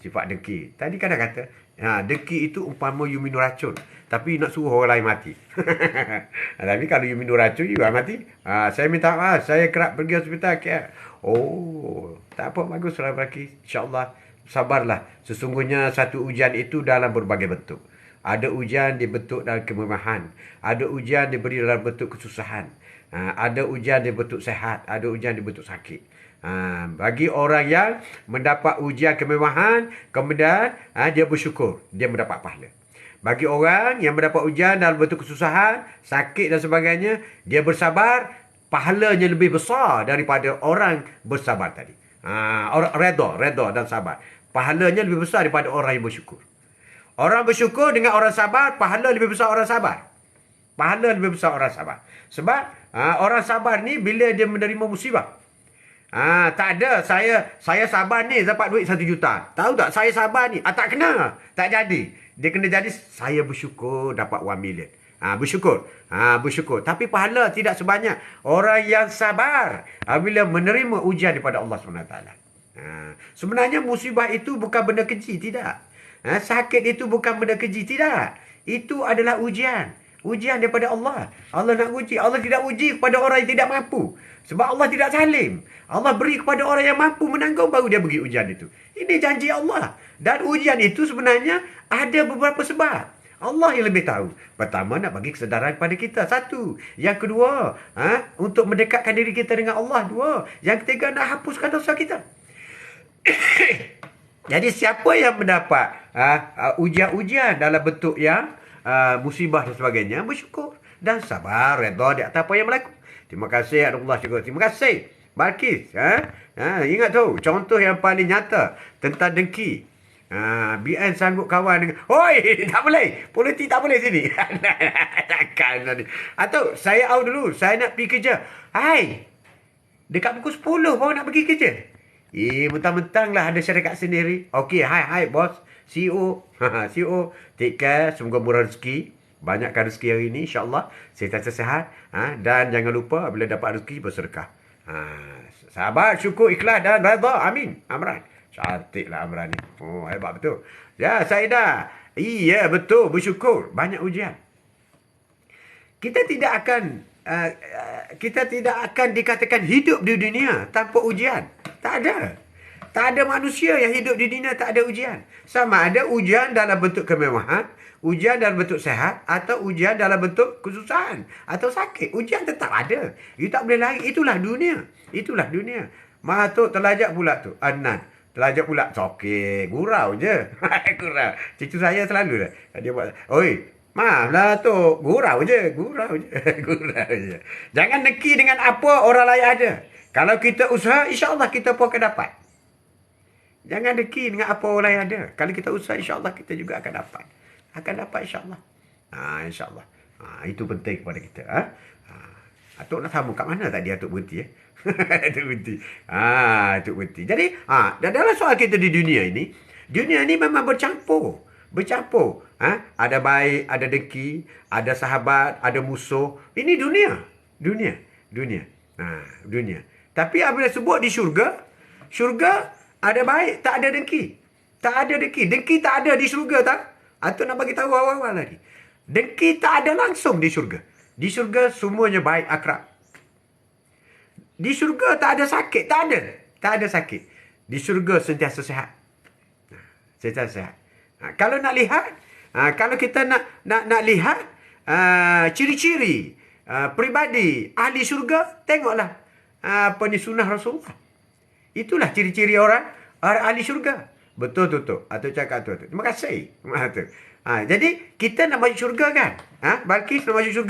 Sifat dengki. Tadi kadang kata. Dengki itu umpama you minum racun. Tapi nak suruh orang lain mati. Tapi kalau you minum racun, you mati. Saya minta maaf. Saya kerap pergi hospital. Tak apa. Baguslah Balkis. InsyaAllah. Sabarlah. Sesungguhnya satu ujian itu dalam berbagai bentuk. Ada ujian dibentuk dalam kemewahan. Ada ujian diberi dalam bentuk kesusahan. Ada ujian dibentuk sehat. Ada ujian dibentuk sakit. Bagi orang yang mendapat ujian kemewahan, kemudian dia bersyukur, dia mendapat pahala. Bagi orang yang mendapat ujian dalam bentuk kesusahan, sakit dan sebagainya, dia bersabar, pahalanya lebih besar daripada orang bersabar tadi. Orang redha dan sabar. Pahalanya lebih besar daripada orang yang bersyukur. Orang bersyukur dengan orang sabar, pahala lebih besar orang sabar. Sebab orang sabar ni bila dia menerima musibah. Tak ada saya sabar ni dapat duit 1 juta. Tahu tak saya sabar ni? Tak kena. Tak jadi. Dia kena jadi saya bersyukur dapat 1 million. Bersyukur. Tapi pahala tidak sebanyak orang yang sabar bila menerima ujian daripada Allah SWT. Sebenarnya musibah itu bukan benda keji, tidak. Sakit itu bukan benda keji, tidak. Itu adalah ujian. Ujian daripada Allah. Allah nak uji. Allah tidak uji kepada orang yang tidak mampu. Sebab Allah tidak zalim. Allah beri kepada orang yang mampu menanggung, baru dia beri ujian itu. Ini janji Allah. Dan ujian itu sebenarnya ada beberapa sebab. Allah yang lebih tahu. Pertama, nak bagi kesedaran kepada kita. Satu. Yang kedua, untuk mendekatkan diri kita dengan Allah. Dua. Yang ketiga, nak hapuskan dosa kita. Jadi siapa yang mendapat ujian-ujian dalam bentuk yang musibah dan sebagainya, bersyukur dan sabar, redha di atas apa yang berlaku. Terima kasih Allah syukur. Terima kasih Balkis. Ingat tu contoh yang paling nyata tentang dengki. BN sanggup kawan dengan, hoi, tak boleh, politik tak boleh sini. Takkan. Atau saya out dulu, saya nak pergi kerja. Hai, dekat pukul 10 baru nak pergi kerja. Mentang-mentang lah ada syarikat sendiri. Okey, hai bos, CEO. CEO, take care, semoga murah rezeki. Banyakkan rezeki hari ini, insyaAllah. Sihat-sihat. Dan jangan lupa, bila dapat rezeki, bersedekah. Sabar, syukur, ikhlas dan redha. Amin. Amran. Cantiklah Amran ni. Oh, hebat betul. Ya, Saidah. Iya, betul. Bersyukur. Banyak ujian. Kita tidak akan dikatakan hidup di dunia tanpa ujian. Tak ada. Tak ada manusia yang hidup di dunia tak ada ujian. Sama ada ujian dalam bentuk kemewahan, ujian dalam bentuk sehat, atau ujian dalam bentuk kesusahan atau sakit. Ujian tetap ada. You tak boleh lari. Itulah dunia. Itulah dunia. Matuk terlajak pula tu. Anan. Terlajak pula. Okey, gurau je. Gurau. Cucu saya selalu dah. Dia buat, oi, maaf lah tu. Gurau je. Gurau je. Jangan dengki dengan apa orang lain ada. Kalau kita usaha, insyaAllah kita pun akan dapat. Jangan dengki dengan apa orang lain ada. Kalau kita usaha, insyaAllah kita juga akan dapat. Akan dapat insyaAllah. InsyaAllah. Itu penting kepada kita. Atuk nak sambung kat mana tadi Atuk berhenti? Atuk berhenti. Atuk berhenti. Jadi, dalam soal kita di dunia ini memang bercampur. Bercampur. Ada baik, ada dengki, ada sahabat, ada musuh. Ini dunia. Dunia. Tapi apabila sebut di syurga ada baik, tak ada dengki. Tak ada dengki. Dengki tak ada di syurga tak? Atuk nak bagi tahu awal-awal tadi. Dengki tak ada langsung di syurga. Di syurga semuanya baik, akrab. Di syurga tak ada sakit. Tak ada sakit. Di syurga sentiasa sehat. Sentiasa sehat. Kalau nak lihat, kalau kita nak lihat ciri-ciri peribadi ahli syurga, tengoklah sunnah Rasulullah. Itulah ciri-ciri orang ahli syurga. Betul. Atuk cakap tu. Terima kasih. Jadi kita nak masuk syurga kan? Balkis nak masuk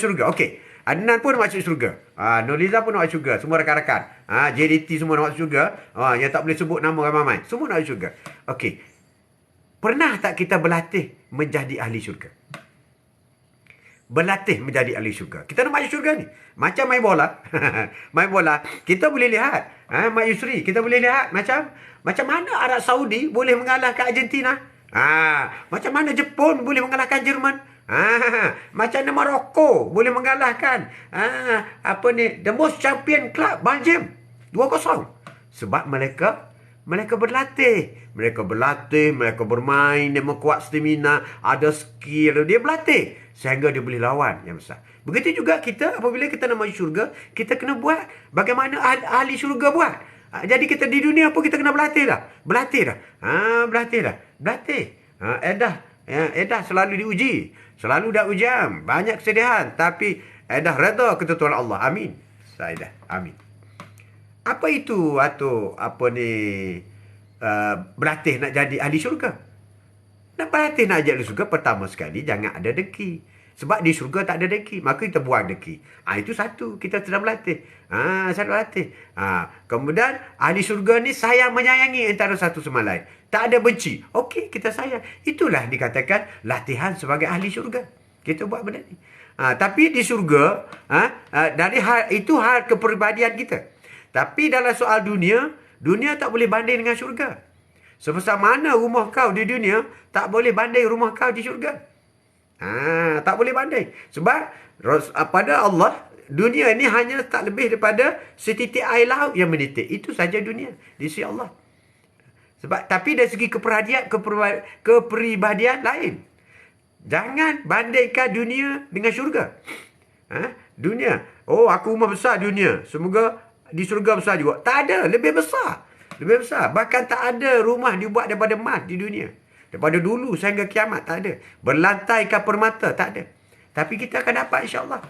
syurga. Okey. Adnan pun nak masuk syurga. Nurliza pun nak masuk syurga. Semua rakan-rakan. JDT semua nak masuk syurga. Yang tak boleh sebut nama ramai-ramai. Semua nak masuk syurga. Okey. Pernah tak kita berlatih menjadi ahli syurga? Berlatih menjadi ahli syurga. Kita nak masuk syurga ni. Macam main bola. Main bola. Kita boleh lihat. Mak Yusri. Kita boleh lihat macam mana Arab Saudi boleh mengalahkan Argentina. Macam mana Jepun boleh mengalahkan Jerman. Macam mana Morocco boleh mengalahkan the most champion club Belgium 2-0. Sebab mereka berlatih. Mereka bermain, dia memperkuat stamina, ada skill, dia berlatih sehingga dia boleh lawan yang besar. Begitu juga kita, apabila kita nak masuk syurga, kita kena buat bagaimana ahli syurga buat. Jadi kita di dunia pun kita kena berlatih dah. Edah selalu diuji, selalu dah ujian, banyak kesedihan, tapi Edah redha ketentuan Allah. Amin. Saidah. Amin. Apa itu berlatih nak jadi ahli syurga? Nak berlatih nak jadi ahli syurga, pertama sekali jangan ada dengki. Sebab di syurga tak ada dengki, maka kita buang dengki. Itu satu, kita sedang berlatih. Sedang berlatih. Kemudian ahli syurga ni sayang menyayangi antara satu sama lain. Tak ada benci. Okey, kita sayang. Itulah dikatakan latihan sebagai ahli syurga. Kita buat benda ni. Tapi di syurga, dari hal itu hal kepribadian kita. Tapi dalam soal dunia tak boleh banding dengan syurga. Sebesar mana rumah kau di dunia, tak boleh banding rumah kau di syurga. Tak boleh banding. Sebab pada Allah, dunia ini hanya tak lebih daripada setitik air laut yang menitik. Itu saja dunia di sisi Allah. Sebab tapi dari segi kepribadian lain. Jangan bandingkan dunia dengan syurga. Dunia. Oh, aku rumah besar dunia. Semoga di syurga besar juga. Tak ada. Lebih besar. Lebih besar. Bahkan tak ada rumah dibuat daripada emas di dunia. Daripada dulu sehingga kiamat tak ada. Berlantai kapur mata tak ada. Tapi kita akan dapat insya-Allah.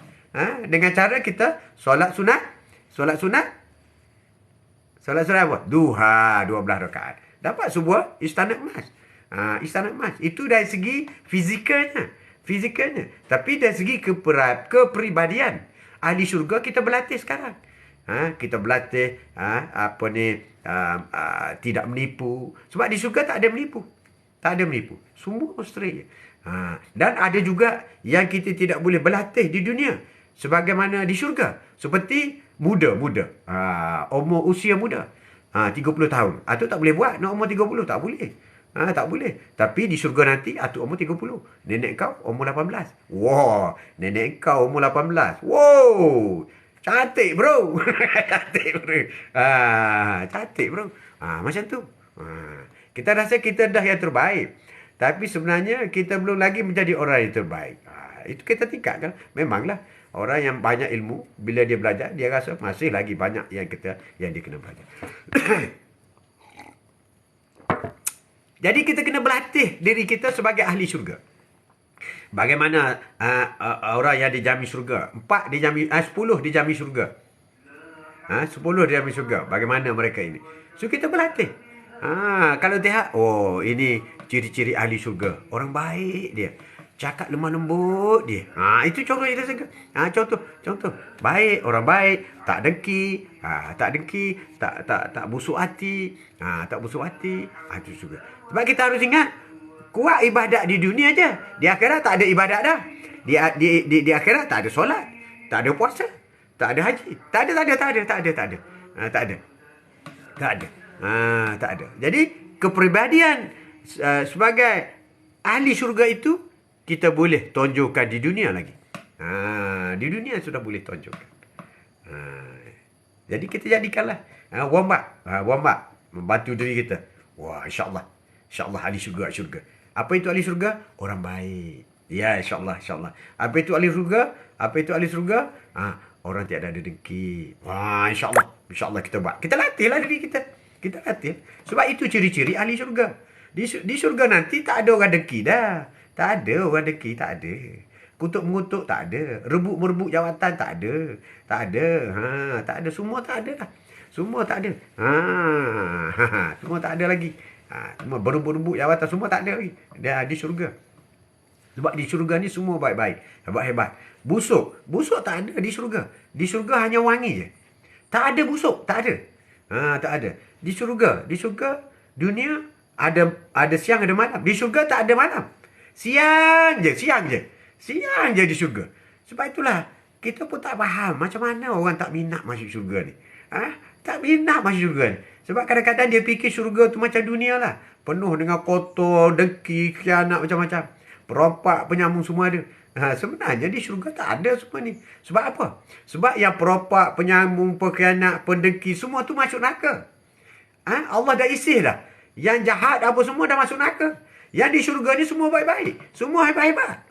Dengan cara kita solat sunat. Solat sunat apa? Duha 12 rakaat. Dapat sebuah istana emas. Istana emas. Itu dari segi fizikalnya. Tapi dari segi kepribadian. Ahli syurga kita berlatih sekarang. Kita berlatih tidak menipu. Sebab di syurga tak ada menipu. Semua straight je. Dan ada juga yang kita tidak boleh berlatih di dunia. Sebagaimana di syurga. Seperti muda. Umur usia muda. 30 tahun. Atuk tak boleh buat nak umur 30. Tak boleh. Tak boleh. Tapi di syurga nanti atuk umur 30. Nenek kau umur 18. Wow. Nenek kau umur 18. Wow. Cantik bro. Cantik bro. Macam tu. Kita rasa kita dah yang terbaik. Tapi sebenarnya kita belum lagi menjadi orang yang terbaik. Itu kita tingkatkan. Memanglah. Orang yang banyak ilmu, bila dia belajar, dia rasa masih lagi banyak yang dia kena belajar. Jadi kita kena berlatih diri kita sebagai ahli syurga. Bagaimana orang yang dijamin syurga? 10 dijamin syurga. 10 dijamin syurga. Bagaimana mereka ini? So kita berlatih. Kalau lihat, ini ciri-ciri ahli syurga. Orang baik dia. Cakap lemah lembut dia. Itu contoh kita segar. Contoh. Baik, orang baik, tak dengki, tak busuk hati, itu juga. Sebab kita harus ingat, kuat ibadat di dunia je. Di akhirat tak ada ibadat dah. Di akhirat tak ada solat, tak ada puasa, tak ada haji. Tak ada. Jadi kepribadian sebagai ahli syurga itu kita boleh tonjolkan di dunia lagi. Di dunia sudah boleh tonjolkan. Jadi kita jadikanlah wambak membantu diri kita. Wah, insya-Allah ahli syurga. Apa itu ahli syurga? Orang baik. Ya, insya-Allah. Apa itu ahli syurga? Orang tiada ada dengki. Wah, insya-Allah kita buat. Kita latihlah diri kita. Kita latih. Sebab itu ciri-ciri ahli syurga. Di syurga nanti tak ada orang dengki dah. Tak ada orang dengki, tak ada. Kutuk-mengutuk tak ada. Rebut-merebut jawatan tak ada. Tak ada. Semua tak ada dah. Semua tak ada. Semua tak ada lagi. Semua berebut-rebut jawatan semua tak ada lagi. Dia di syurga. Sebab di syurga ni semua baik-baik. Hebat-hebat. Busuk tak ada di syurga. Di syurga hanya wangi je. Tak ada busuk, tak ada. Tak ada. Di syurga dunia ada siang ada malam. Di syurga tak ada malam. Siang je di syurga. Sebab itulah kita pun tak faham macam mana orang tak minat masuk syurga ni. Tak minat masuk syurga ni. Sebab kadang-kadang dia fikir syurga tu macam dunia lah. Penuh dengan kotor, dengki, khianat macam-macam. Perompak, penyambung semua ada. Sebenarnya di syurga tak ada semua ni. Sebab apa? Sebab yang perompak, penyambung, pengkhianat, pendengki semua tu masuk neraka. Allah dah isih dah. Yang jahat apa semua dah masuk neraka. Yang di syurga ni semua baik-baik. Semua hebat-hebat.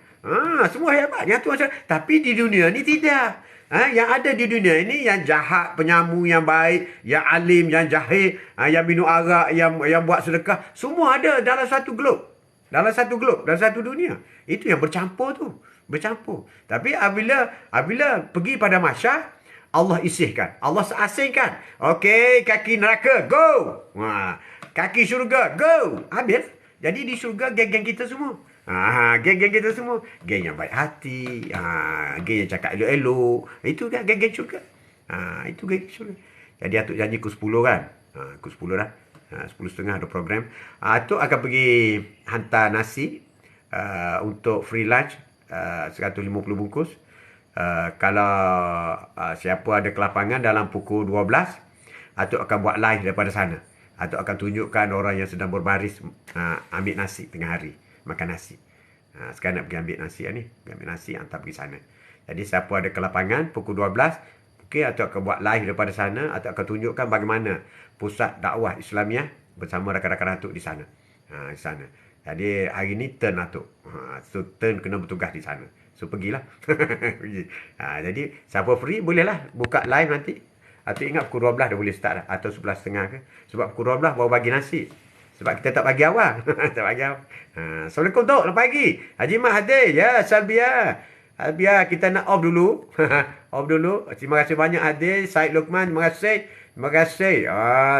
Semua hebat. Yang tu macam. Tapi di dunia ni tidak. Yang ada di dunia ini yang jahat, penyambung, yang baik, yang alim, yang jahil, yang minum arak, yang buat sedekah. Semua ada dalam satu globe. Dalam satu dunia. Itu yang bercampur tu. Tapi apabila pergi pada mahsyar, Allah isihkan. Allah asingkan. Okey, kaki neraka, go. Kaki syurga, go. Habis. Jadi di syurga geng-geng kita semua. Geng-geng kita semua. Geng yang baik hati. Geng yang cakap elok-elok. Itu kan geng-geng syurga. Itu geng syurga. Jadi Atuk janji ke 10 kan. Ke 10 dah. 10.30 ada program. Atuk akan pergi hantar nasi untuk free lunch. 150 bungkus. Kalau siapa ada kelapangan dalam pukul 12, Atuk akan buat live daripada sana. Atuk akan tunjukkan orang yang sedang berbaris ambil nasi tengah hari. Makan nasi. Sekarang nak pergi ambil nasi ni. Ambil nasi, hantar pergi sana. Jadi siapa ada kelapangan pukul 12, Atuk akan buat live daripada sana. Atuk akan tunjukkan bagaimana pusat dakwah Islamiah bersama rakan-rakan Atuk di sana. Di sana. Jadi hari ni turn Atuk. So turn kena bertugas di sana. So pergilah. Pergi. Jadi siapa free bolehlah buka live nanti. Atuk ingat pukul 12 dah boleh start dah. Atau 11.30 ke. Sebab pukul 12 baru bagi nasi. Sebab kita tak bagi awal. Tak bagi awal. Assalamualaikum Tok. Selamat pagi. Haji Mat hadir. Ya, Salbia. Salbia, kita nak off dulu. Off dulu. Terima kasih banyak hadir. Syed Luqman, terima kasih. Terima kasih.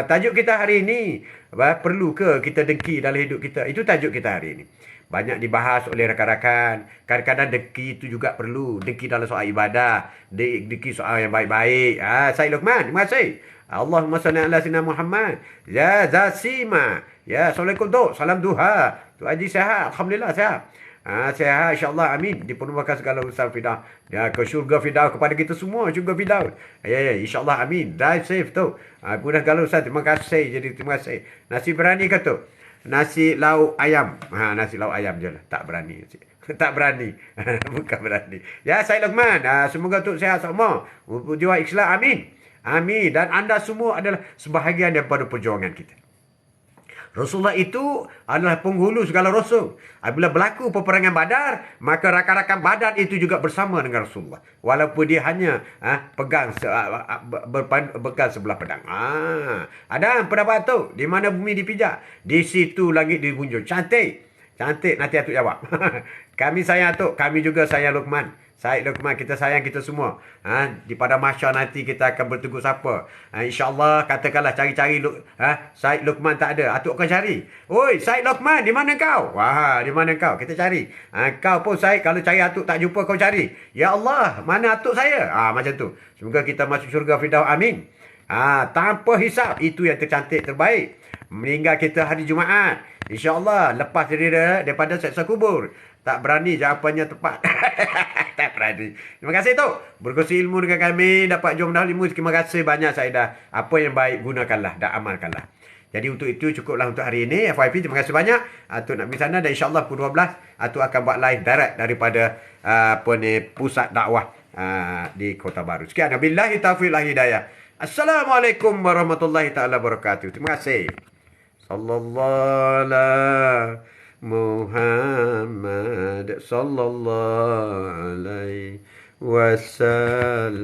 Tajuk kita hari ini. Perlu ke kita dengki dalam hidup kita? Itu tajuk kita hari ini. Banyak dibahas oleh rakan-rakan. Kadang-kadang dengki itu juga perlu. Dengki dalam soal ibadah. Dengki soal yang baik-baik. Syed Luqman, terima kasih. Allahumma salli ala sayyidina Muhammad. Ya, Zasima. Ya, Assalamualaikum Tok. Salam duha. Tok Haji sihat. Alhamdulillah sihat. Sihat insyaAllah. Amin. Dipenuhkan segala usaha fidah. Ya, ke syurga fidah kepada kita semua. Syurga fidah. Ya, insyaAllah. Amin. Drive safe Tok. Mudah segala usaha. Terima kasih. Jadi terima kasih. Nasi berani ke Tok? Nasi lauk ayam. Nasi lauk ayam je lah. Tak berani. Tak berani. Bukan berani. Ya, Syed Luqman. Semoga Tok sihat semua. Jiwa Islam. Amin. Amin. Dan anda semua adalah sebahagian daripada perjuangan kita. Rasulullah itu adalah penghulu segala rasul. Apabila berlaku peperangan Badar, maka rakan-rakan Badar itu juga bersama dengan Rasulullah. Walaupun dia hanya pegang sebelah pedang. Ada pendapat tu, di mana bumi dipijak, di situ langit dibunjul. Cantik. Cantik, nanti Atuk jawab. Kami sayang Atuk, kami juga sayang Luqman. Syed Luqman, kita sayang kita semua. Di pada mahsyar nanti kita akan bertegur siapa. InsyaAllah, katakanlah cari-cari Syed Luqman tak ada. Atuk akan cari. Oi, Syed Luqman, di mana kau? Wah, di mana kau? Kita cari. Kau pun Syed, kalau cari Atuk tak jumpa, kau cari. Ya Allah, mana Atuk saya? Macam tu. Semoga kita masuk syurga Firdaus. Amin. Tanpa hisap, itu yang tercantik, terbaik. Meninggal kita hari Jumaat. InsyaAllah, lepas daripada seksa kubur. Tak berani jawapannya tepat. Tak berani. Terima kasih Tok. Berkongsi ilmu dengan kami. Dapat jom dahulu ilmu. Terima kasih banyak Saidah. Apa yang baik gunakanlah dan amalkanlah. Jadi untuk itu cukuplah untuk hari ini. FYP terima kasih banyak. Atuk nak pergi sana dan insyaAllah pukul 12. Atuk akan buat live direct daripada pusat dakwah di Kota Baru. Sekian. Billahi taufiq wal hidayah. Assalamualaikum warahmatullahi ta'ala wabarakatuh. Terima kasih. Sallallahu alaihi Muhammad sallallahu alaihi wasallam.